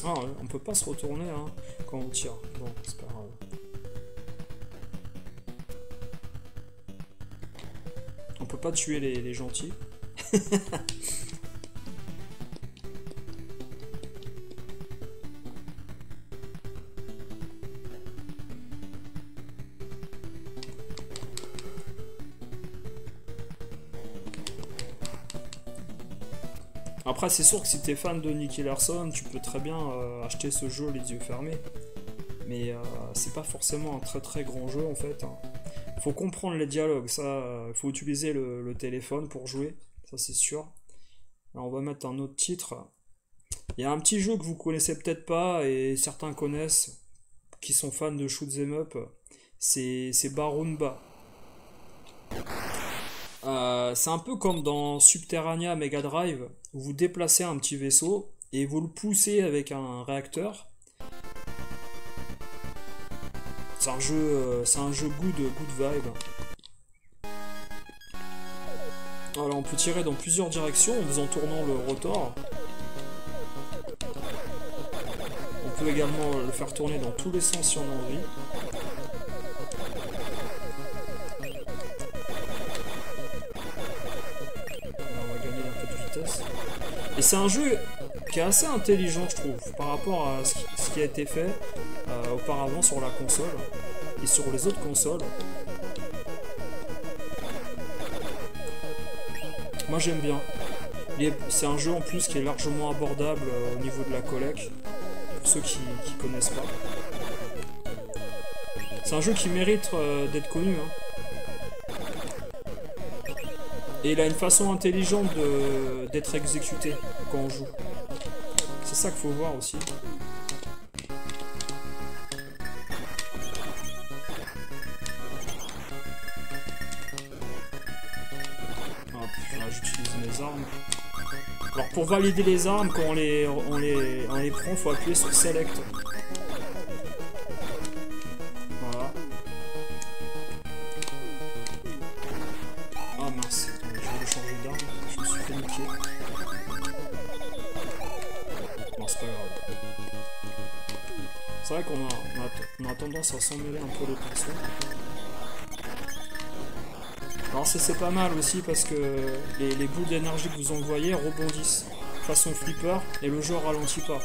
[SPEAKER 1] Ah, on peut pas se retourner hein, quand on tire. Bon, c'est pas grave. On peut pas tuer les gentils. Après, c'est sûr que si t'es fan de Nicky Larson, tu peux très bien acheter ce jeu les yeux fermés. Mais c'est pas forcément un très très grand jeu en fait. Hein. Faut comprendre les dialogues, ça, faut utiliser le téléphone pour jouer, ça c'est sûr. Alors on va mettre un autre titre. Il y a un petit jeu que vous connaissez peut-être pas et certains connaissent, qui sont fans de shoot 'em up. C'est Barunba. C'est un peu comme dans Subterranea Mega Drive, où vous déplacez un petit vaisseau et vous le poussez avec un réacteur. C'est un jeu good vibe. Alors on peut tirer dans plusieurs directions en faisant tournant le rotor. On peut également le faire tourner dans tous les sens si on a envie. Et c'est un jeu qui est assez intelligent, je trouve, par rapport à ce qui a été fait auparavant sur la console et sur les autres consoles. Moi j'aime bien. C'est un jeu en plus qui est largement abordable au niveau de la collecte, pour ceux qui connaissent pas. C'est un jeu qui mérite d'être connu. Hein. Et il a une façon intelligente d'être exécuté quand on joue. C'est ça qu'il faut voir aussi. J'utilise mes armes. Alors pour valider les armes, quand on les prend, il faut appuyer sur Select. Voilà. Ah mince. Changer d'arme, je me suis fait niquer. Non, c'est pas grave. C'est vrai qu'on a tendance à s'emmêler un peu les pinceaux. Alors c'est pas mal aussi parce que les bouts d'énergie que vous envoyez rebondissent façon flipper et le jeu ralentit pas.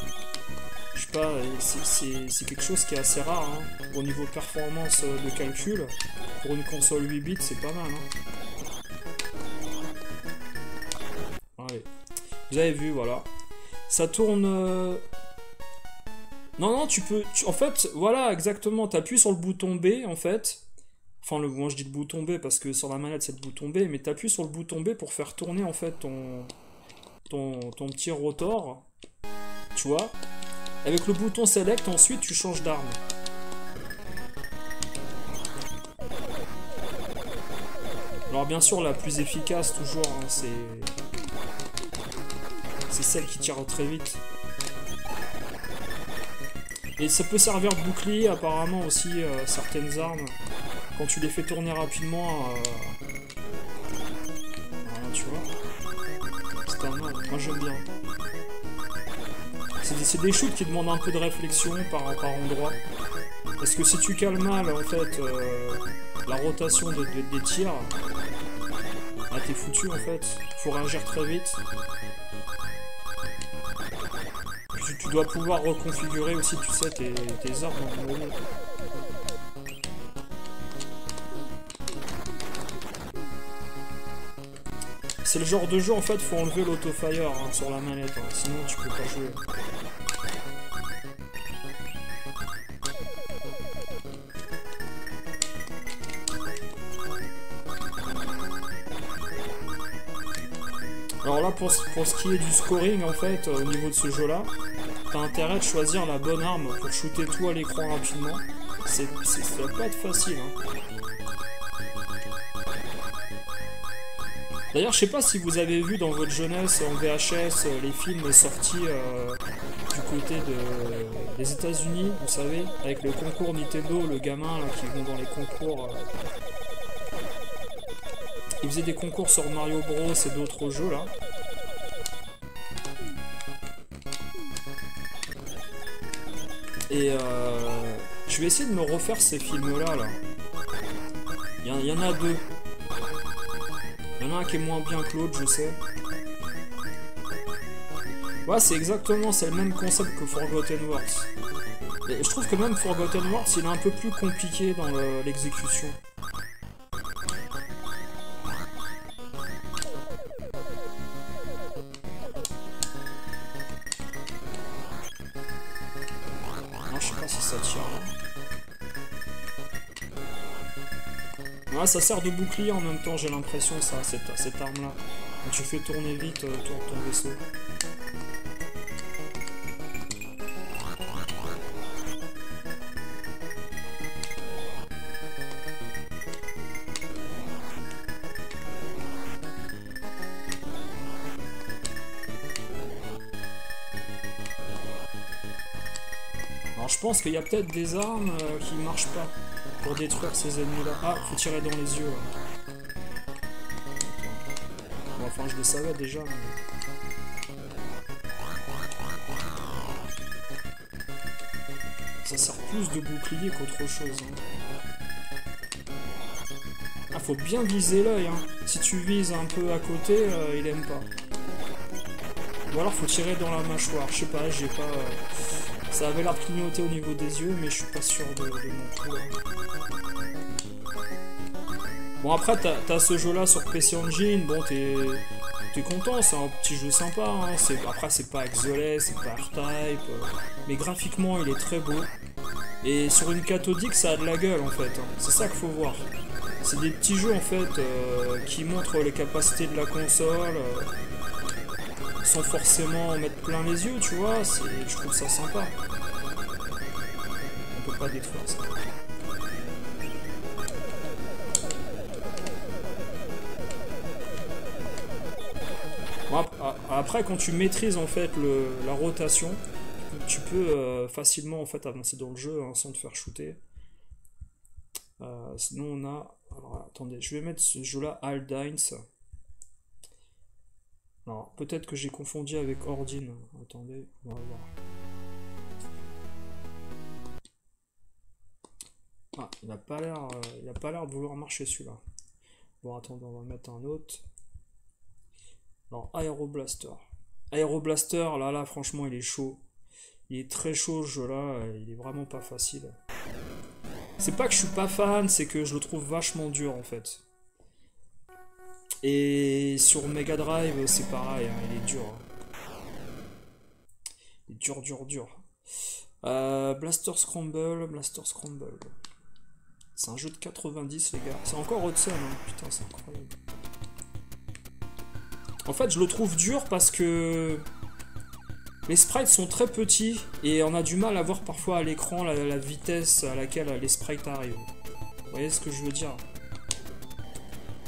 [SPEAKER 1] Je sais pas, c'est quelque chose qui est assez rare, hein. Au niveau performance de calcul, pour une console 8 bits, c'est pas mal, hein. Allez. Vous avez vu, voilà. Ça tourne... Non, non, tu peux... En fait, voilà, exactement. T'appuies sur le bouton B, en fait. Enfin, moi, je dis le bouton B parce que sur la manette, c'est le bouton B. Mais t'appuies sur le bouton B pour faire tourner, en fait, ton petit rotor. Tu vois? Avec le bouton Select, ensuite, tu changes d'arme. Alors, bien sûr, la plus efficace, toujours, hein, c'est celle qui tire très vite. Et ça peut servir de bouclier, apparemment, aussi, certaines armes. Quand tu les fais tourner rapidement... Voilà, tu vois. C'est pas mal. Moi, j'aime bien. C'est des shoots qui demandent un peu de réflexion par endroit. Parce que si tu cales mal, en fait, la rotation des tirs, ah, t'es foutu, en fait. Faut réagir très vite. Puis, tu dois pouvoir reconfigurer aussi, tu sais, tes armes dans le moment. C'est le genre de jeu, en fait, faut enlever l'autofire hein, sur la manette, hein, sinon tu peux pas jouer. Alors là, pour ce qui est du scoring, en fait, au niveau de ce jeu-là, t'as intérêt de choisir la bonne arme pour shooter tout à l'écran rapidement. Ça va pas être facile, hein. D'ailleurs, je sais pas si vous avez vu dans votre jeunesse en VHS les films sortis du côté des États-Unis, vous savez, avec le concours Nintendo, le gamin là, qui vont dans les concours. Il faisait des concours sur Mario Bros et d'autres jeux là. Et je vais essayer de me refaire ces films-là. Là. Il y en a deux. Il y en a un qui est moins bien que l'autre, je sais. Ouais, c'est exactement, c'est le même concept que Forgotten Worlds. Et je trouve que même Forgotten Worlds, il est un peu plus compliqué dans l'exécution. Non, je sais pas si ça tire. Ouais, ça sert de bouclier en même temps, j'ai l'impression, ça, cette arme-là. Quand tu fais tourner vite ton vaisseau. Alors je pense qu'il y a peut-être des armes qui marchent pas. Pour détruire ces ennemis là. Ah, faut tirer dans les yeux là. Bon, enfin je le savais déjà. Mais... ça sert plus de bouclier qu'autre chose. Hein. Ah, faut bien viser l'œil. Hein. Si tu vises un peu à côté, il aime pas. Ou alors faut tirer dans la mâchoire. Je sais pas, j'ai pas... ça avait l'air de clignoter au niveau des yeux, mais je suis pas sûr de mon coup. Bon, après, t'as ce jeu-là sur PC Engine, bon, t'es content, c'est un petit jeu sympa, hein. Après, c'est pas Exolé, c'est pas R-Type, mais graphiquement, il est très beau. Et sur une cathodique, ça a de la gueule, en fait, hein. C'est ça qu'il faut voir. C'est des petits jeux, en fait, qui montrent les capacités de la console, sans forcément en mettre plein les yeux, tu vois, je trouve ça sympa. On peut pas détruire ça. Bon, après, quand tu maîtrises en fait la rotation, tu peux facilement en fait avancer dans le jeu hein, sans te faire shooter. Sinon on a... Alors attendez, je vais mettre ce jeu-là, Aldines. Alors, peut-être que j'ai confondu avec Ordine. Attendez, on va voir. Ah, il a pas l'air de vouloir marcher celui-là. Bon, attendez, on va mettre un autre. Alors, Aéroblaster. Aéroblaster, là, franchement, il est chaud. Il est très chaud ce jeu là, il est vraiment pas facile. C'est pas que je suis pas fan, c'est que je le trouve vachement dur en fait. Et sur Mega Drive, c'est pareil, hein, il est dur. Il est dur. Blaster Scramble. C'est un jeu de 90, les gars. C'est encore Hudson, hein. Putain, c'est incroyable. En fait, je le trouve dur parce que les sprites sont très petits et on a du mal à voir parfois à l'écran la vitesse à laquelle les sprites arrivent. Vous voyez ce que je veux dire?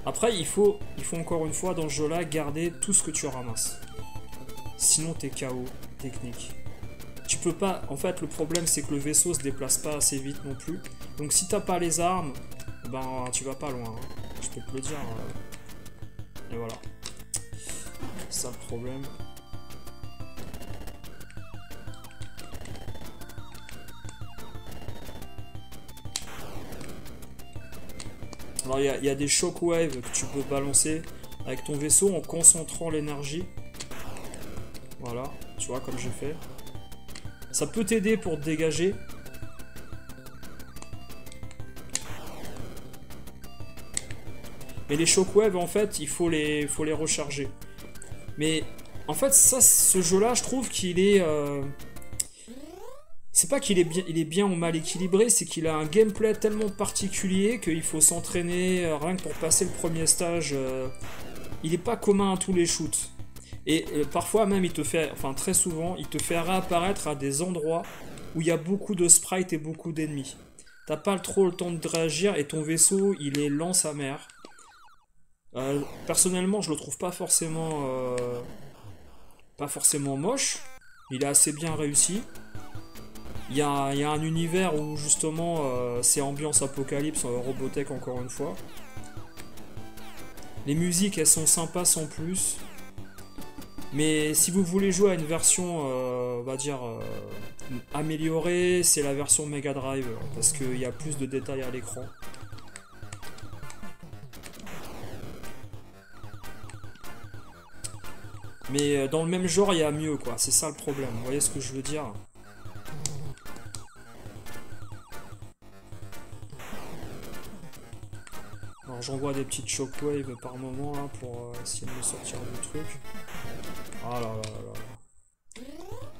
[SPEAKER 1] Après, il faut encore une fois dans ce jeu-là garder tout ce que tu ramasses. Sinon, t'es KO technique. Tu peux pas... En fait, le problème, c'est que le vaisseau se déplace pas assez vite non plus. Donc, si t'as pas les armes, ben, tu vas pas loin. Hein. Je peux te le dire. Et voilà. C'est ça le problème. Alors, il y a des shockwaves que tu peux balancer avec ton vaisseau en concentrant l'énergie. Voilà, tu vois, comme j'ai fait. Ça peut t'aider pour te dégager. Mais les shockwaves, en fait, il faut les recharger. Mais, en fait, ça, ce jeu-là, je trouve qu'il est... C'est pas qu'il est bien ou mal équilibré, c'est qu'il a un gameplay tellement particulier qu'il faut s'entraîner rien que pour passer le premier stage. Il est pas commun à tous les shoots. Et parfois même, il te fait, enfin très souvent, il te fait réapparaître à des endroits où il y a beaucoup de sprites et beaucoup d'ennemis. T'as pas trop le temps de réagir et ton vaisseau, il est lent sa mère. Personnellement, je le trouve pas forcément moche. Il est assez bien réussi. Il y a un univers où justement c'est ambiance apocalypse, Robotech encore une fois. Les musiques elles sont sympas sans plus. Mais si vous voulez jouer à une version, on va dire, améliorée, c'est la version Mega Drive, parce qu'il y a plus de détails à l'écran. Mais dans le même genre, il y a mieux, quoi. C'est ça le problème, vous voyez ce que je veux dire? Alors j'envoie des petites shockwaves par moment là, pour essayer de me sortir du truc. Ah là là là là.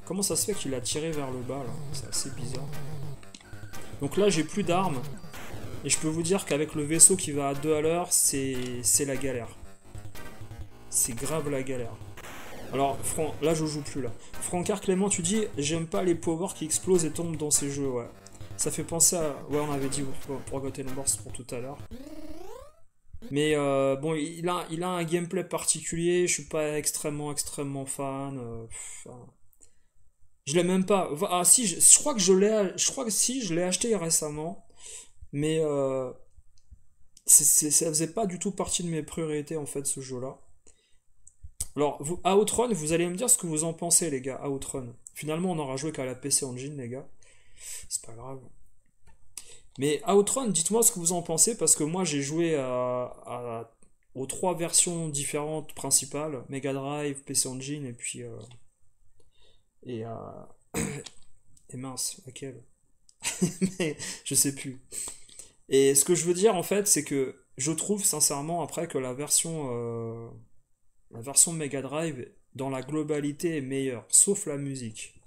[SPEAKER 1] Comment ça se fait qu'il a tiré vers le bas là? C'est assez bizarre. Donc là j'ai plus d'armes. Et je peux vous dire qu'avec le vaisseau qui va à 2 à l'heure, c'est la galère. C'est grave la galère. Alors, là je joue plus là. Francard Clément, tu dis j'aime pas les powers qui explosent et tombent dans ces jeux, ouais. Ça fait penser à... Ouais, on avait dit pour Forgotten Wars pour tout à l'heure. Mais bon, il a un gameplay particulier, je suis pas extrêmement fan. Je l'ai même pas. Ah si, je crois que je l'ai acheté récemment, mais ça faisait pas du tout partie de mes priorités en fait ce jeu-là. Alors, Outrun, vous allez me dire ce que vous en pensez les gars, Outrun. Finalement, on aura joué qu'à la PC Engine les gars. C'est pas grave. Mais Outrun, dites-moi ce que vous en pensez, parce que moi j'ai joué aux 3 versions différentes principales, Mega Drive, PC Engine, et puis... et mince, laquelle? Mais je sais plus. Et ce que je veux dire en fait, c'est que je trouve sincèrement après que la version Mega Drive, dans la globalité, est meilleure, sauf la musique.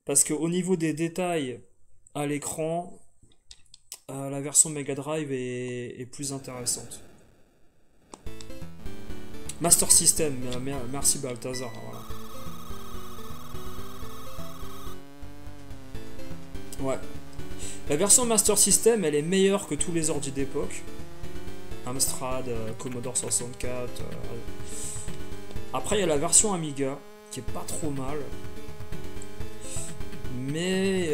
[SPEAKER 1] Parce qu'au niveau des détails à l'écran... la version Mega Drive est plus intéressante. Master System, merci Balthazar. Voilà. Ouais. La version Master System, elle est meilleure que tous les ordi d'époque. Amstrad, Commodore 64. Après, il y a la version Amiga, qui est pas trop mal. Mais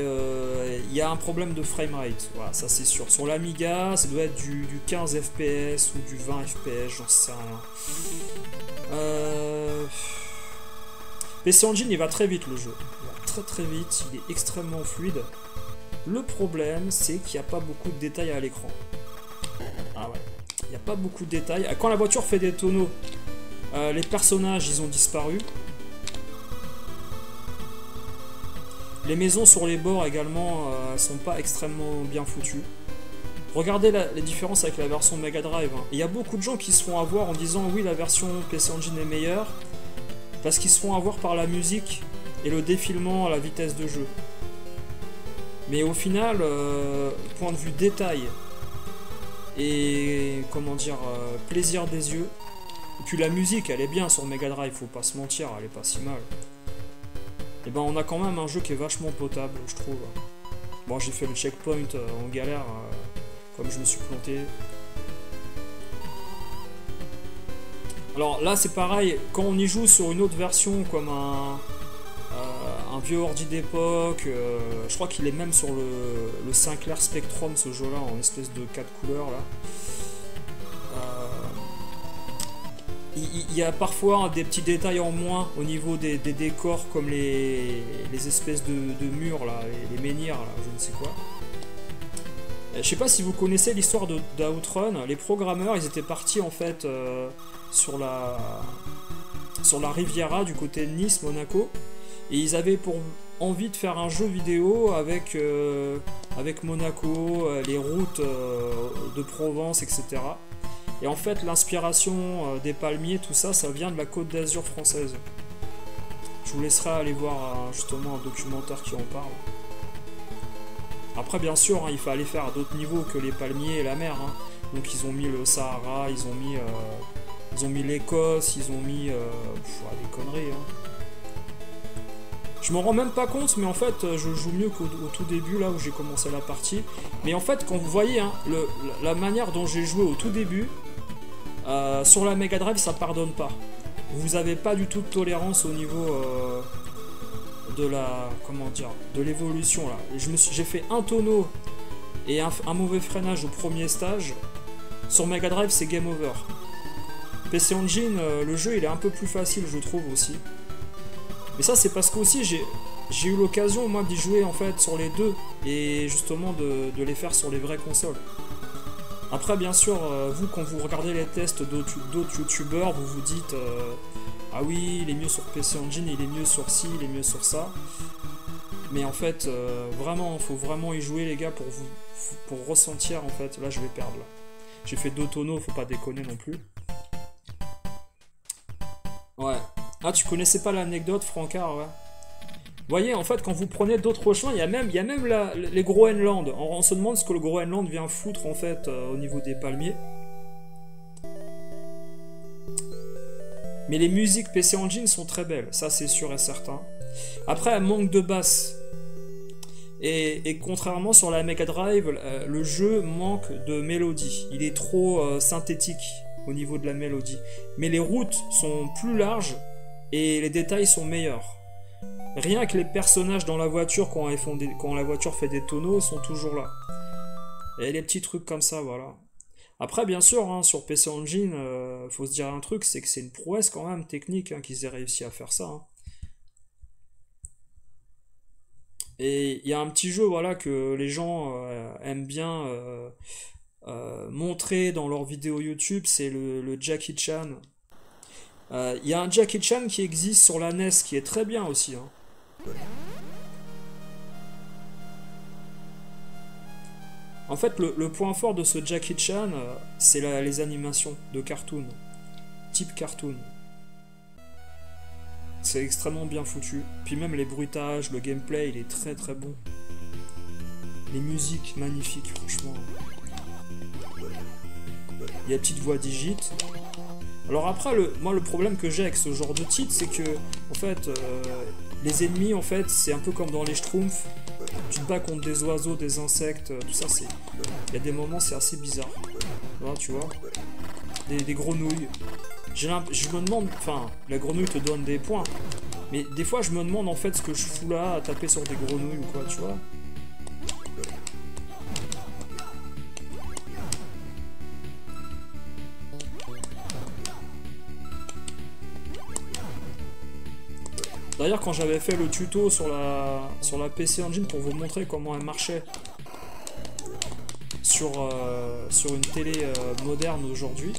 [SPEAKER 1] il y a un problème de framerate, voilà, ça c'est sûr. Sur l'Amiga, ça doit être du 15 fps ou du 20 fps, j'en sais rien. PC Engine, il va très vite le jeu. Il va très vite, il est extrêmement fluide. Le problème, c'est qu'il n'y a pas beaucoup de détails à l'écran. Ah ouais, il n'y a pas beaucoup de détails. Quand la voiture fait des tonneaux, les personnages, ils ont disparu. Les maisons sur les bords également sont pas extrêmement bien foutues. Regardez les différences avec la version Mega Drive. Hein. Il y a beaucoup de gens qui se font avoir en disant oui, la version PC Engine est meilleure, parce qu'ils se font avoir par la musique et le défilement à la vitesse de jeu. Mais au final, point de vue détail et comment dire, plaisir des yeux, et puis la musique elle est bien sur Mega Drive, faut pas se mentir, elle est pas si mal. Et ben on a quand même un jeu qui est vachement potable, je trouve. Bon, j'ai fait le checkpoint en galère, comme je me suis planté. Alors là c'est pareil, quand on y joue sur une autre version comme un vieux ordi d'époque, je crois qu'il est même sur le Sinclair Spectrum ce jeu là, en espèce de 4 couleurs là. Il y a parfois des petits détails en moins au niveau des décors, comme les espèces de murs là, les menhirs là, je ne sais quoi. Je sais pas si vous connaissez l'histoire d'Outrun. Les programmeurs ils étaient partis en fait sur la Riviera du côté de Nice, Monaco, et ils avaient pour envie de faire un jeu vidéo avec Monaco, les routes de Provence, etc. Et en fait, l'inspiration des palmiers, tout ça, ça vient de la Côte d'Azur française. Je vous laisserai aller voir justement un documentaire qui en parle. Après, bien sûr, hein, il fallait faire à d'autres niveaux que les palmiers et la mer. Hein. Donc ils ont mis le Sahara, ils ont mis l'Écosse, ils ont mis des conneries. Hein. Je m'en rends même pas compte, mais en fait, je joue mieux qu'au tout début, là où j'ai commencé la partie. Mais en fait, quand vous voyez hein, la manière dont j'ai joué au tout début, sur la Mega Drive, ça pardonne pas. Vous avez pas du tout de tolérance au niveau de la, comment dire, de l'évolution là. J'ai fait un tonneau et un mauvais freinage au premier stage. Sur Mega Drive, c'est game over. PC Engine, le jeu il est un peu plus facile, je trouve aussi. Mais ça, c'est parce que aussi j'ai eu l'occasion moi d'y jouer en fait sur les deux et justement de les faire sur les vraies consoles. Après, bien sûr, vous quand vous regardez les tests d'autres youtubeurs, vous vous dites ah oui, il est mieux sur PC Engine, il est mieux sur ci, il est mieux sur ça. Mais en fait, vraiment, faut vraiment y jouer les gars pour ressentir en fait. Là, je vais perdre là. J'ai fait 2 tonneaux, faut pas déconner non plus. Ouais. Ah, tu connaissais pas l'anecdote, Francard, ouais. Vous voyez, en fait, quand vous prenez d'autres chemins, il y a même les Groenland. On se demande ce que le Groenland vient foutre, en fait, au niveau des palmiers. Mais les musiques PC Engine sont très belles, ça c'est sûr et certain. Après, elles manquent de basse. Et contrairement sur la Mega Drive, le jeu manque de mélodie. Il est trop synthétique au niveau de la mélodie. Mais les routes sont plus larges et les détails sont meilleurs. Rien que les personnages dans la voiture, quand la voiture fait des tonneaux, sont toujours là. Et les petits trucs comme ça, voilà. Après, bien sûr, hein, sur PC Engine, faut se dire un truc, c'est que c'est une prouesse quand même technique hein, qu'ils aient réussi à faire ça. Hein. Et il y a un petit jeu voilà, que les gens aiment bien montrer dans leurs vidéos YouTube, c'est le Jackie Chan. Il y a un Jackie Chan qui existe sur la NES qui est très bien aussi. Hein. En fait, le point fort de ce Jackie Chan, c'est les animations de cartoon, type cartoon. C'est extrêmement bien foutu. Puis même les bruitages, le gameplay, il est très très bon. Les musiques, magnifiques, franchement. Il y a une petite voix digit. Alors après, moi le problème que j'ai avec ce genre de titre, c'est que, en fait, les ennemis, en fait, c'est un peu comme dans les Schtroumpfs. Tu te bats contre des oiseaux, des insectes, tout ça, c'est... Il y a des moments, c'est assez bizarre. Voilà, tu vois. Des grenouilles. Je me demande... Enfin, la grenouille te donne des points. Mais des fois, je me demande, en fait, ce que je fous là, à taper sur des grenouilles ou quoi, tu vois. D'ailleurs, quand j'avais fait le tuto sur la PC Engine pour vous montrer comment elle marchait sur une télé moderne aujourd'hui,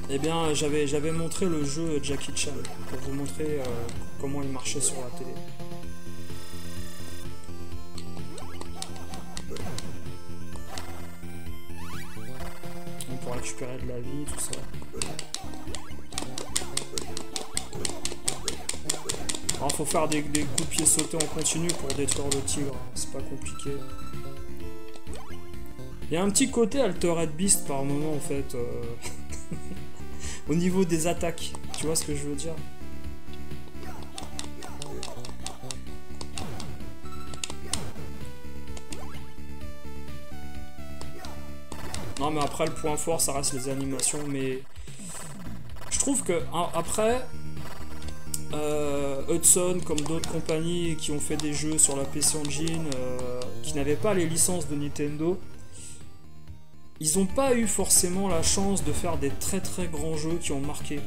[SPEAKER 1] Eh bien, j'avais montré le jeu Jackie Chan pour vous montrer comment il marchait sur la télé. Donc, pour récupérer de la vie, tout ça. Alors, faut faire des coups de pied sautés en continu pour détruire le tigre. Hein. C'est pas compliqué. Il y a un petit côté Altered Beast par moment en fait. Au niveau des attaques, tu vois ce que je veux dire? Non mais après le point fort ça reste les animations, mais je trouve que après Hudson comme d'autres compagnies qui ont fait des jeux sur la PC Engine qui n'avaient pas les licences de Nintendo, ils n'ont pas eu forcément la chance de faire des très très grands jeux qui ont marqué.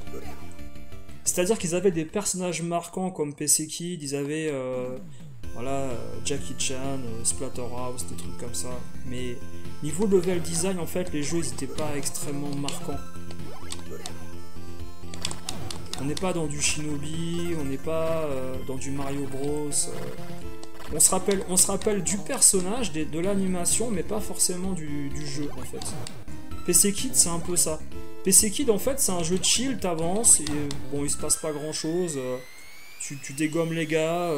[SPEAKER 1] C'est-à-dire qu'ils avaient des personnages marquants comme PC Kid, ils avaient voilà, Jackie Chan, Splatterhouse, des trucs comme ça. Mais niveau level design, en fait, les jeux ils n'étaient pas extrêmement marquants. On n'est pas dans du Shinobi, on n'est pas dans du Mario Bros. On se rappelle du personnage, de l'animation, mais pas forcément du jeu, en fait. PC Kid, c'est un peu ça. PC Kid, en fait, c'est un jeu de chill, t'avances, et bon, il se passe pas grand-chose. Tu dégommes les gars.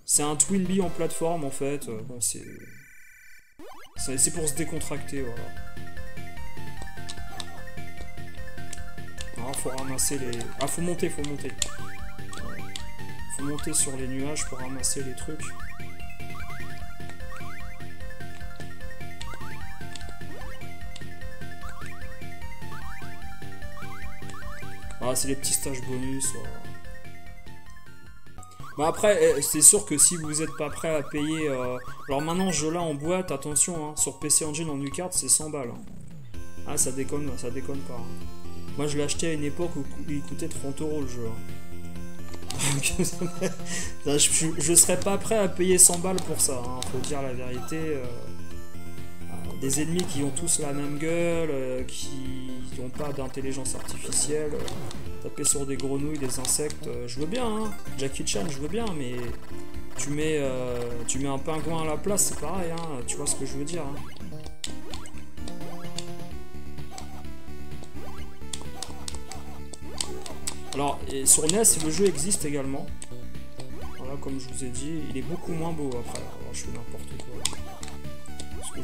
[SPEAKER 1] C'est un Twinbee en plateforme, en fait. Bon, c'est pour se décontracter, voilà. Alors, faut ramasser les... Ah, faut monter. Faut monter sur les nuages pour ramasser les trucs. Ah, c'est les petits stages bonus. Bah après, c'est sûr que si vous n'êtes pas prêt à payer... Alors maintenant, ce jeu-là en boîte, attention, hein, sur PC Engine en U-Card, c'est 100 balles. Hein. Ah, ça déconne pas. Hein. Moi, je l'ai acheté à une époque où il coûtait 30 € le jeu. Hein. Je serais pas prêt à payer 100 balles pour ça, hein, faut dire la vérité. Des ennemis qui ont tous la même gueule, qui n'ont pas d'intelligence artificielle, taper sur des grenouilles, des insectes, je veux bien, hein. Jackie Chan, je veux bien, mais tu mets un pingouin à la place, c'est pareil, hein, tu vois ce que je veux dire. Hein. Alors, et sur NES, le jeu existe également. Voilà, comme je vous ai dit, il est beaucoup moins beau après. Alors, je fais n'importe quoi. Parce que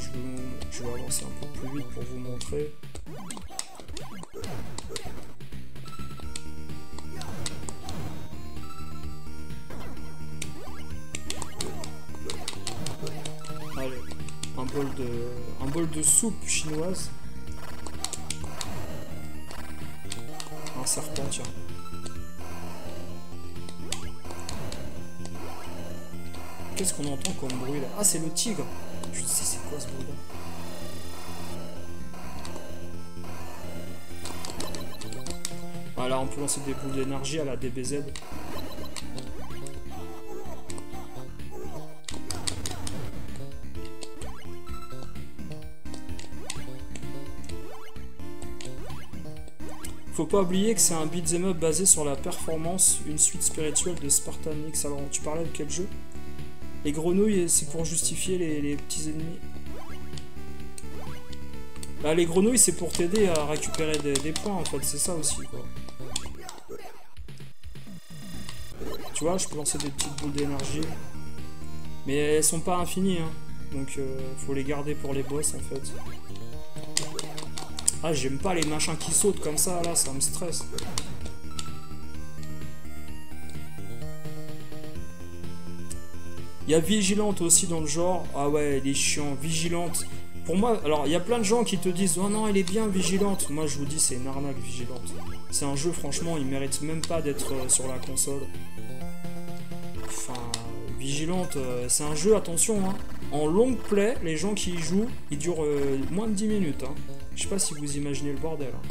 [SPEAKER 1] je vais avancer un peu plus vite pour vous montrer. Allez, un bol de soupe chinoise. Un serpent, tiens. Qu'est-ce qu'on entend comme bruit là? Ah, c'est le tigre. Je sais c'est quoi ce bruit là. Voilà, on peut lancer des boules d'énergie à la DBZ. Faut pas oublier que c'est un beat'em up basé sur la performance, une suite spirituelle de Spartan X. Alors, tu parlais de quel jeu? Les grenouilles, c'est pour justifier les petits ennemis. Bah, les grenouilles, c'est pour t'aider à récupérer des points, en fait. C'est ça aussi, quoi. Tu vois, je peux lancer des petites boules d'énergie. Mais elles sont pas infinies, hein. Donc, faut les garder pour les boss, en fait. Ah, j'aime pas les machins qui sautent comme ça, là, ça me stresse. Il y a Vigilante aussi dans le genre. Ah ouais, elle est chiant. Vigilante. Pour moi, alors, il y a plein de gens qui te disent « Oh non, elle est bien, Vigilante ». Moi, je vous dis, c'est une arnaque, Vigilante. C'est un jeu, franchement, il mérite même pas d'être sur la console. Enfin, Vigilante, c'est un jeu, attention, hein. En long play, les gens qui y jouent, ils durent moins de 10 minutes, hein. Je sais pas si vous imaginez le bordel. Hein.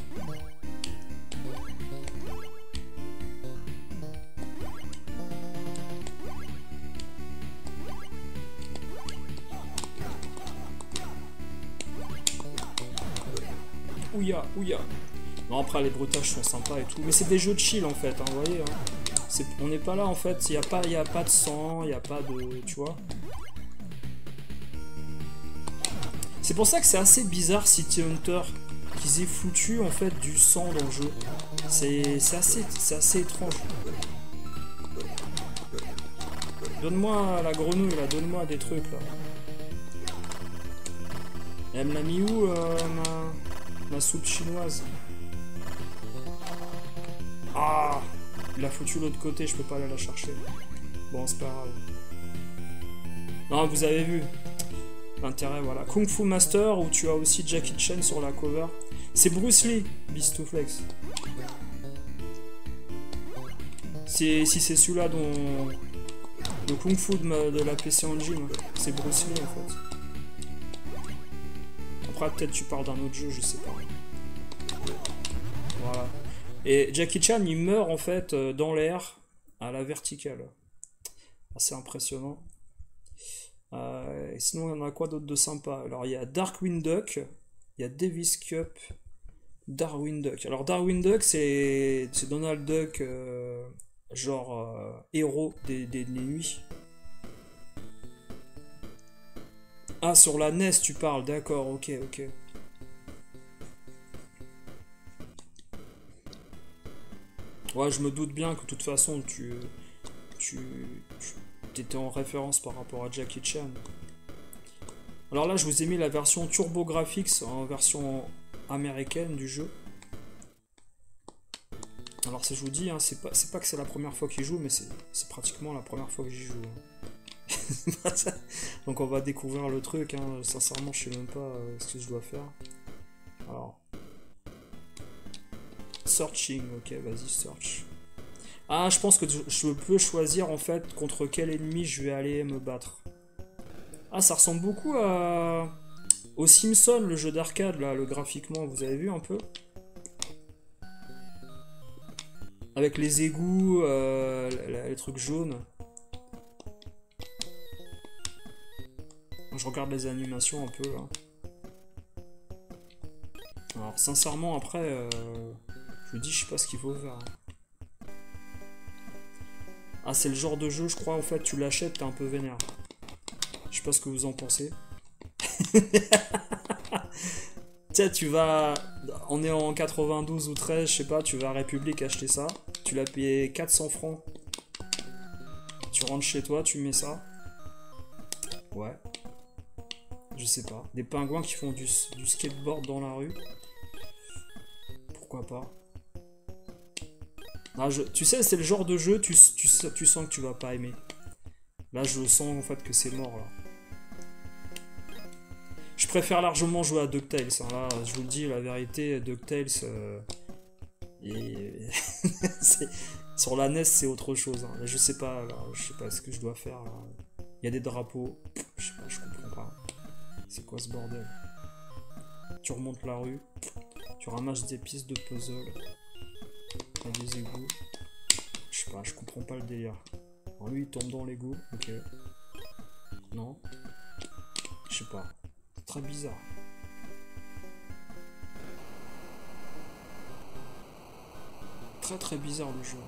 [SPEAKER 1] Oui. ouya, ouya. Non, après les bruitages sont sympas et tout, mais c'est des jeux de chill en fait, hein, vous voyez. Hein. On n'est pas là en fait, il n'y a pas de sang, il n'y a pas de... tu vois. C'est pour ça que c'est assez bizarre City Hunter, qu'ils aient foutu en fait du sang dans le jeu. C'est assez étrange. Donne-moi la grenouille là, donne-moi des trucs là. Elle me l'a mis où ma soupe chinoise? Ah, il a foutu l'autre côté, je peux pas aller la chercher. Bon, c'est pas grave. Non, vous avez vu l'intérêt, voilà. Kung Fu Master, où tu as aussi Jackie Chan sur la cover. C'est Bruce Lee, Beast to Flex. Si c'est celui-là dont... Le Kung Fu de la PC Engine, c'est Bruce Lee en fait. Après, peut-être tu parles d'un autre jeu, je sais pas. Voilà. Et Jackie Chan, il meurt en fait dans l'air, à la verticale. Assez impressionnant. Et sinon, il y en a quoi d'autre de sympa? Alors, il y a Darkwing Duck, il y a Davis Cup, Darkwing Duck. Alors, Darkwing Duck, c'est Donald Duck, genre héros des nuits. Ah, sur la NES, tu parles, d'accord, ok, ok. Ouais, je me doute bien que de toute façon, tu étais en référence par rapport à Jackie Chan. Alors là, je vous ai mis la version TurboGrafx en version américaine du jeu. Alors, je vous dis, hein, c'est pas que c'est la première fois qu'il joue, mais c'est pratiquement la première fois que j'y joue. Donc on va découvrir le truc, hein. Sincèrement, je sais même pas ce que je dois faire. Alors... Searching, ok, vas-y, search. Ah, je pense que je peux choisir en fait contre quel ennemi je vais aller me battre. Ah, ça ressemble beaucoup au Simpson, le jeu d'arcade, là, le graphiquement, vous avez vu un peu? Avec les égouts, les trucs jaunes. Je regarde les animations un peu, là. Alors, sincèrement, après... je me dis, je sais pas ce qu'il faut faire. Ah, c'est le genre de jeu, je crois, en fait, tu l'achètes, t'es un peu vénère. Je sais pas ce que vous en pensez. Tiens, tu vas... On est en 92 ou 13, je sais pas, tu vas à République acheter ça. Tu l'as payé 400 francs. Tu rentres chez toi, tu mets ça. Ouais. Je sais pas. Des pingouins qui font du skateboard dans la rue. Pourquoi pas? Ah, tu sais, c'est le genre de jeu, tu sens que tu vas pas aimer. Là, je sens en fait que c'est mort, là. Je préfère largement jouer à DuckTales. Hein. Là, je vous le dis, la vérité, DuckTales... Sur la NES, c'est autre chose. Hein. Je sais pas, là, je sais pas ce que je dois faire. Là. Il y a des drapeaux. Je sais pas, je comprends pas. C'est quoi ce bordel? Tu remontes la rue. Tu ramasses des pistes de puzzle. T'as des égouts. Je sais pas, je comprends pas le délire. Alors lui, il tombe dans l'égout. Ok. Non. Je sais pas. C'est très bizarre. Très très bizarre le jeu.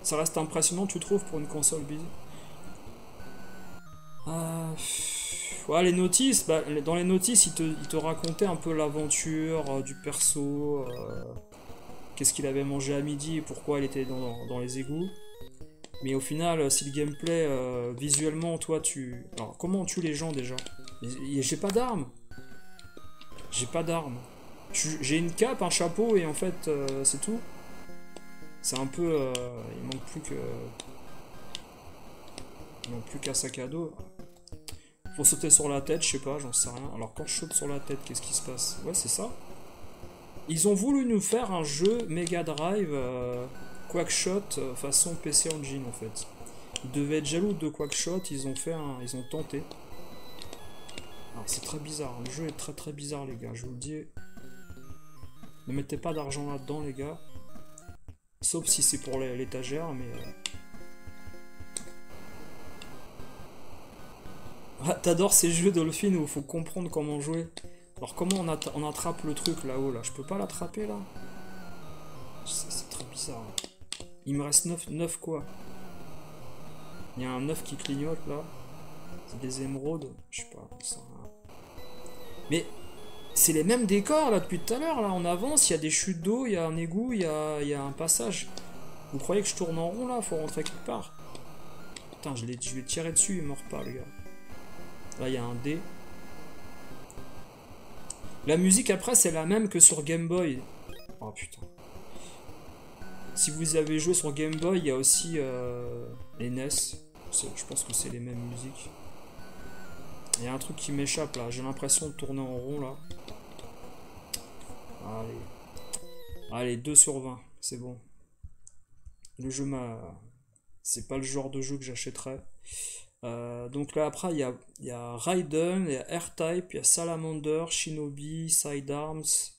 [SPEAKER 1] Ça reste impressionnant, tu trouves, pour une console bise? Ouais, les notices, bah, dans les notices, il te racontait un peu l'aventure du perso, qu'est-ce qu'il avait mangé à midi et pourquoi il était dans les égouts. Mais au final, si le gameplay, visuellement, toi, tu... Alors, comment on tue les gens, déjà? J'ai pas d'armes. J'ai pas d'armes. J'ai une cape, un chapeau, et en fait, c'est tout. C'est un peu... il manque plus que... Il manque plus qu'un sac à dos. Faut sauter sur la tête, je sais pas, j'en sais rien. Alors quand je saute sur la tête, qu'est-ce qui se passe? Ouais, c'est ça. Ils ont voulu nous faire un jeu Mega Drive Quackshot façon PC Engine en fait. Ils devaient être jaloux de Quackshot, ils ont tenté. Alors c'est très bizarre, le jeu est très très bizarre les gars, je vous le dis. Ne mettez pas d'argent là-dedans les gars. Sauf si c'est pour l'étagère, mais... Ah, t'adores ces jeux Dolphin où il faut comprendre comment jouer. Alors comment on attrape le truc là-haut là? Je peux pas l'attraper là? C'est très bizarre. Il me reste 9 quoi? Il y a un 9 qui clignote là. C'est des émeraudes. Je sais pas. Ça... Mais c'est les mêmes décors là depuis tout à l'heure. Là on avance, il y a des chutes d'eau, il y a un égout, il y a un passage. Vous croyez que je tourne en rond là? Faut rentrer quelque part. Putain, je vais tirer dessus, il meurt pas le gars. Là il y a un dé. La musique après c'est la même que sur Game Boy. Oh putain. Si vous avez joué sur Game Boy, il y a aussi les NES. Je pense que c'est les mêmes musiques. Il y a un truc qui m'échappe là. J'ai l'impression de tourner en rond là. Allez, 2 sur 20. C'est bon. Le jeu m'a... C'est pas le genre de jeu que j'achèterais. Donc là après il y a Raiden, il y a R-Type, il y a Salamander, Shinobi, Sidearms,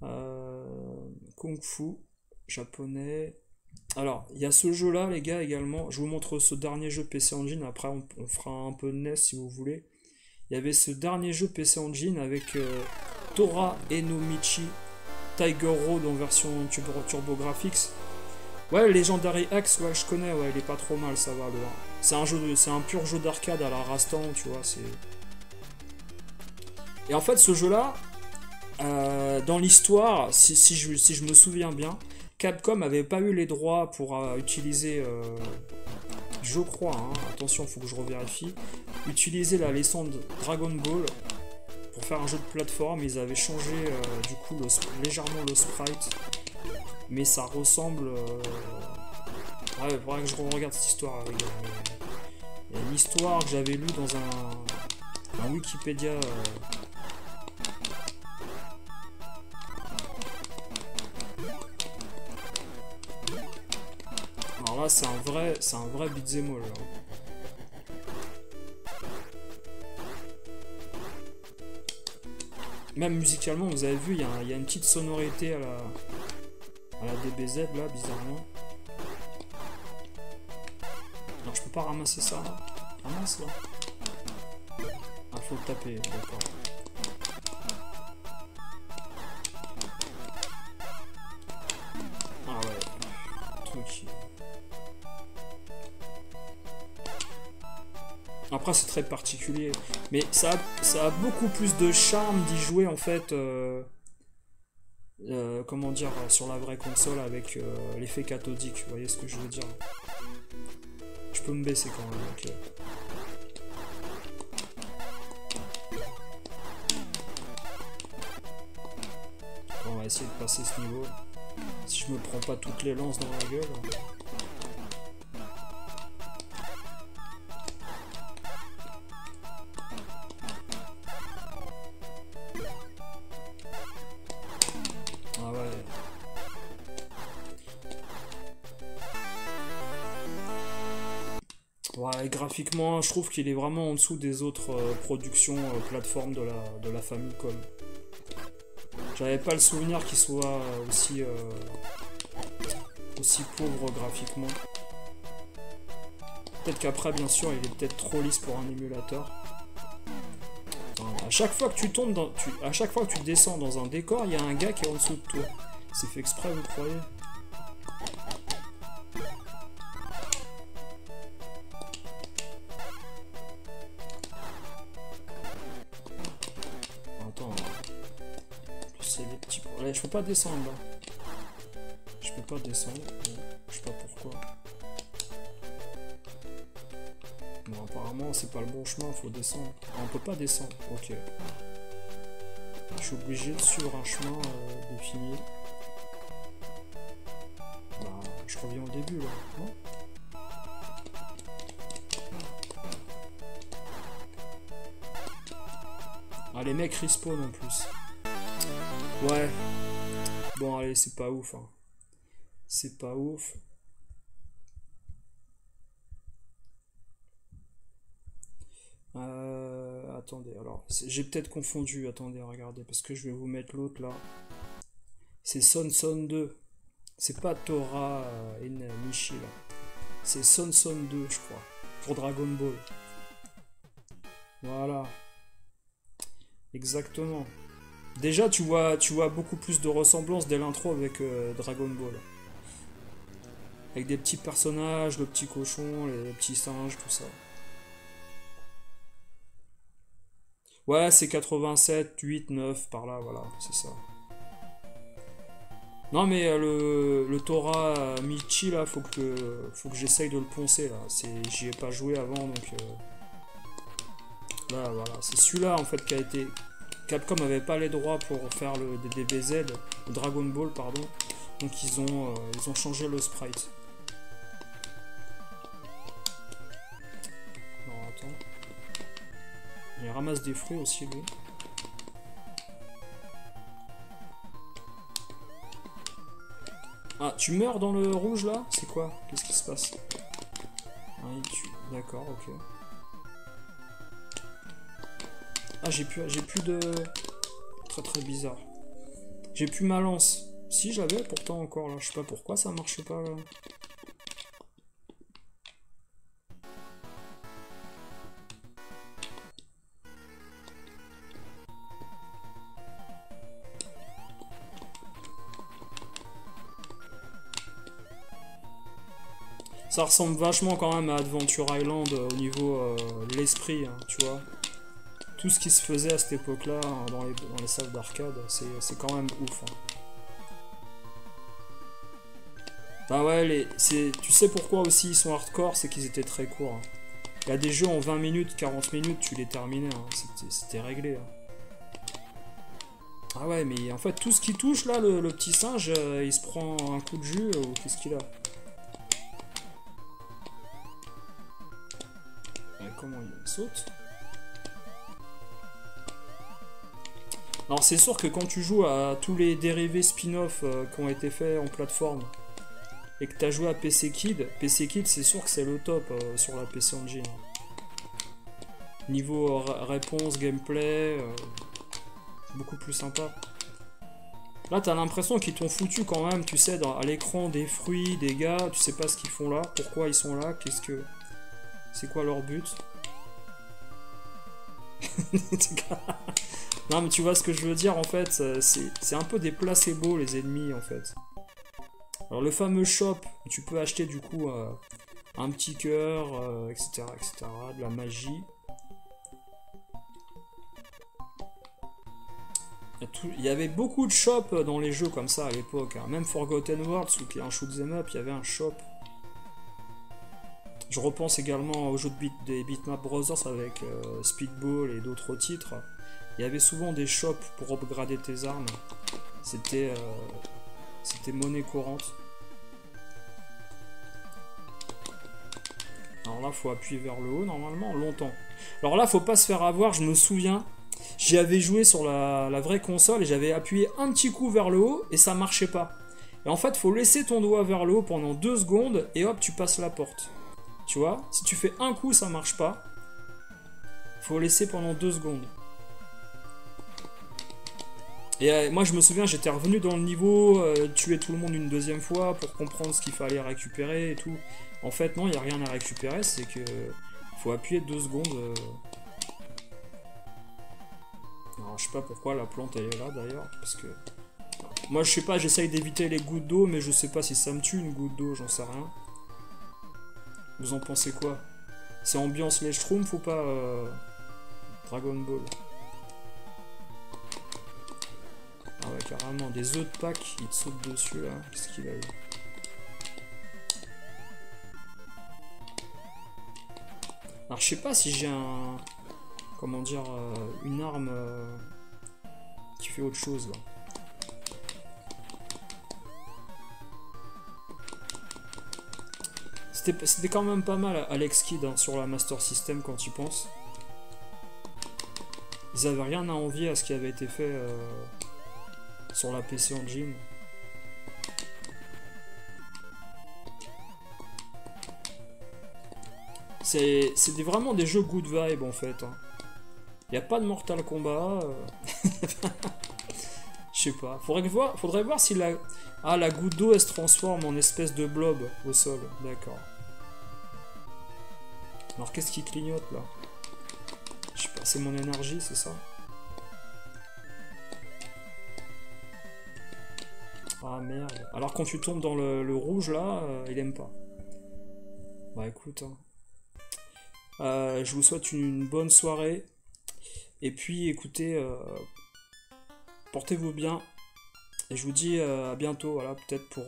[SPEAKER 1] Kung Fu, japonais. Alors il y a ce jeu là les gars également. Je vous montre ce dernier jeu PC Engine. Après on fera un peu de NES si vous voulez. Il y avait ce dernier jeu PC Engine avec Tora Enomichi Tiger Road en version TurboGrafx. Ouais, Legendary Axe, ouais, je connais, ouais, il est pas trop mal, ça va, c'est un pur jeu d'arcade à la Rastan, tu vois, c'est... Et en fait, ce jeu-là, dans l'histoire, si je me souviens bien, Capcom avait pas eu les droits pour utiliser, je crois, hein, attention, faut que je revérifie, utiliser la licence Dragon Ball pour faire un jeu de plateforme. Ils avaient changé, du coup, légèrement le sprite. Mais ça ressemble... Ouais, il faudrait que je regarde cette histoire. Il y a une histoire que j'avais lue dans un Wikipédia. Alors là, c'est un vrai beat'em all. Même musicalement, vous avez vu, il y a une petite sonorité à la DBZ là, bizarrement. Non, je peux pas ramasser ça là. Ramasse là. Ah, faut le taper, d'accord. Ah ouais, truc. Après c'est très particulier, mais ça a beaucoup plus de charme d'y jouer en fait. Comment dire, sur la vraie console avec l'effet cathodique, vous voyez ce que je veux dire. Je peux me baisser quand même, ok. Bon, on va essayer de passer ce niveau. Si je me prends pas toutes les lances dans la gueule. Ouais, graphiquement, je trouve qu'il est vraiment en dessous des autres productions plateformes de la Famicom. J'avais pas le souvenir qu'il soit aussi pauvre graphiquement. Peut-être qu'après, bien sûr, il est peut-être trop lisse pour un émulateur. À chaque fois que tu tombes à chaque fois que tu descends dans un décor, il y a un gars qui est en dessous de toi. C'est fait exprès, vous croyez? Je peux pas descendre là. Je peux pas descendre. Je sais pas pourquoi. Bon, apparemment c'est pas le bon chemin, faut descendre. Ah, on peut pas descendre. Ok. Je suis obligé de suivre un chemin défini. Bah, je reviens au début là. Non ? Ah, les mecs respawn en plus. Ouais. Bon, allez, c'est pas ouf. Hein. C'est pas ouf. Attendez, alors, j'ai peut-être confondu. Attendez, regardez, parce que je vais vous mettre l'autre là. C'est Son 2. C'est pas Tora Enomichi là. C'est Son 2, je crois. Pour Dragon Ball. Voilà. Exactement. Déjà, tu vois beaucoup plus de ressemblances dès l'intro avec Dragon Ball. Avec des petits personnages, le petit cochon, les petits singes, tout ça. Ouais, c'est 87, 8, 9, par là, voilà, c'est ça. Non, mais le Tora Michi, là, faut que j'essaye de le poncer, là. J'y ai pas joué avant, donc... Là, voilà, c'est celui-là, en fait, qui a été... Capcom avait pas les droits pour faire des DBZ, Dragon Ball, pardon. Donc ils ont changé le sprite. Non, attends. Il ramasse des fruits aussi, lui. Ah, tu meurs dans le rouge, là? C'est quoi? Qu'est-ce qui se passe? Ah, il tue. D'accord, ok. Ah, j'ai plus de... Très très bizarre. J'ai plus ma lance. Si, j'avais pourtant encore, là. Je sais pas pourquoi ça marche pas, là. Ça ressemble vachement quand même à Adventure Island au niveau de l'esprit, hein, tu vois. Tout ce qui se faisait à cette époque-là, hein, dans les salles d'arcade, c'est quand même ouf. Hein. Bah ouais, tu sais pourquoi aussi ils sont hardcore, c'est qu'ils étaient très courts. Hein. Il y a des jeux en 20 minutes, 40 minutes, tu les terminais, hein. C'était réglé. Hein. Ah ouais, mais en fait, tout ce qui touche, là, le petit singe, il se prend un coup de jus, ou qu'est-ce qu'il a? Comment il saute? Alors c'est sûr que quand tu joues à tous les dérivés spin-off qui ont été faits en plateforme et que tu as joué à PC Kid c'est sûr que c'est le top sur la PC Engine. Niveau réponse, gameplay, beaucoup plus sympa. Là t'as l'impression qu'ils t'ont foutu quand même, tu sais, à l'écran des fruits, des gars, tu sais pas ce qu'ils font là, pourquoi ils sont là, c'est quoi leur but? Non mais tu vois ce que je veux dire en fait, c'est un peu des placebos les ennemis en fait. Alors le fameux shop, tu peux acheter du coup un petit cœur, etc., de la magie. Il y avait beaucoup de shops dans les jeux comme ça à l'époque, hein. Même Forgotten Worlds, qui est un shoot'em up, il y avait un shop. Je repense également aux jeux des Bitmap Brothers avec Speedball et d'autres titres. Il y avait souvent des shops pour upgrader tes armes. C'était monnaie courante. Alors là, faut appuyer vers le haut, normalement, longtemps. Alors là, faut pas se faire avoir, je me souviens. J'y avais joué sur la vraie console et j'avais appuyé un petit coup vers le haut et ça marchait pas. Et en fait, faut laisser ton doigt vers le haut pendant 2 secondes et hop, tu passes la porte. Tu vois, si tu fais un coup, ça marche pas. Faut laisser pendant 2 secondes. Et moi je me souviens, j'étais revenu dans le niveau, tuer tout le monde une deuxième fois pour comprendre ce qu'il fallait récupérer et tout. En fait non, il n'y a rien à récupérer, c'est que faut appuyer 2 secondes. Alors je sais pas pourquoi la plante elle est là d'ailleurs, parce que... Moi je sais pas, j'essaye d'éviter les gouttes d'eau, mais je sais pas si ça me tue une goutte d'eau, j'en sais rien. Vous en pensez quoi? C'est ambiance les Schtroumpfs ou pas Dragon Ball? Ah ouais, carrément, des œufs de Pâques, il te saute dessus là, qu'est-ce qu'il a eu? Alors je sais pas si j'ai un... Comment dire, une arme qui fait autre chose là. C'était quand même pas mal Alex Kidd hein, sur la Master System quand tu y penses. Ils avaient rien à envier à ce qui avait été fait sur la PC Engine. C'est vraiment des jeux good vibe en fait. Hein. Il n'y a pas de Mortal Kombat. Je sais pas. Faudrait voir si la... Ah, la goutte d'eau elle se transforme en espèce de blob au sol. D'accord. Alors qu'est-ce qui clignote là? Je sais pas, c'est mon énergie, c'est ça? Ah merde. Alors quand tu tombes dans le rouge là, il aime pas. Bah écoute, hein. Je vous souhaite une bonne soirée. Et puis écoutez, portez-vous bien. Et je vous dis à bientôt, voilà, peut-être pour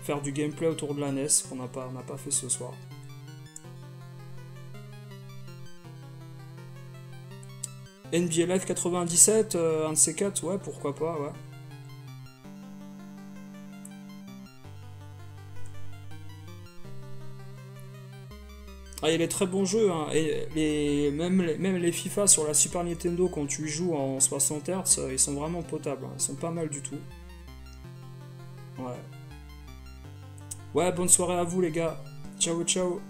[SPEAKER 1] faire du gameplay autour de la NES qu'on n'a pas fait ce soir. NBA Live 97, un de ces quatre, ouais, pourquoi pas, ouais. Ah, il y a des très bons jeux, hein. Et même les FIFA sur la Super Nintendo, quand tu y joues en 60 Hz, ils sont vraiment potables, hein. Ils sont pas mal du tout. Ouais. Ouais, bonne soirée à vous les gars. Ciao, ciao.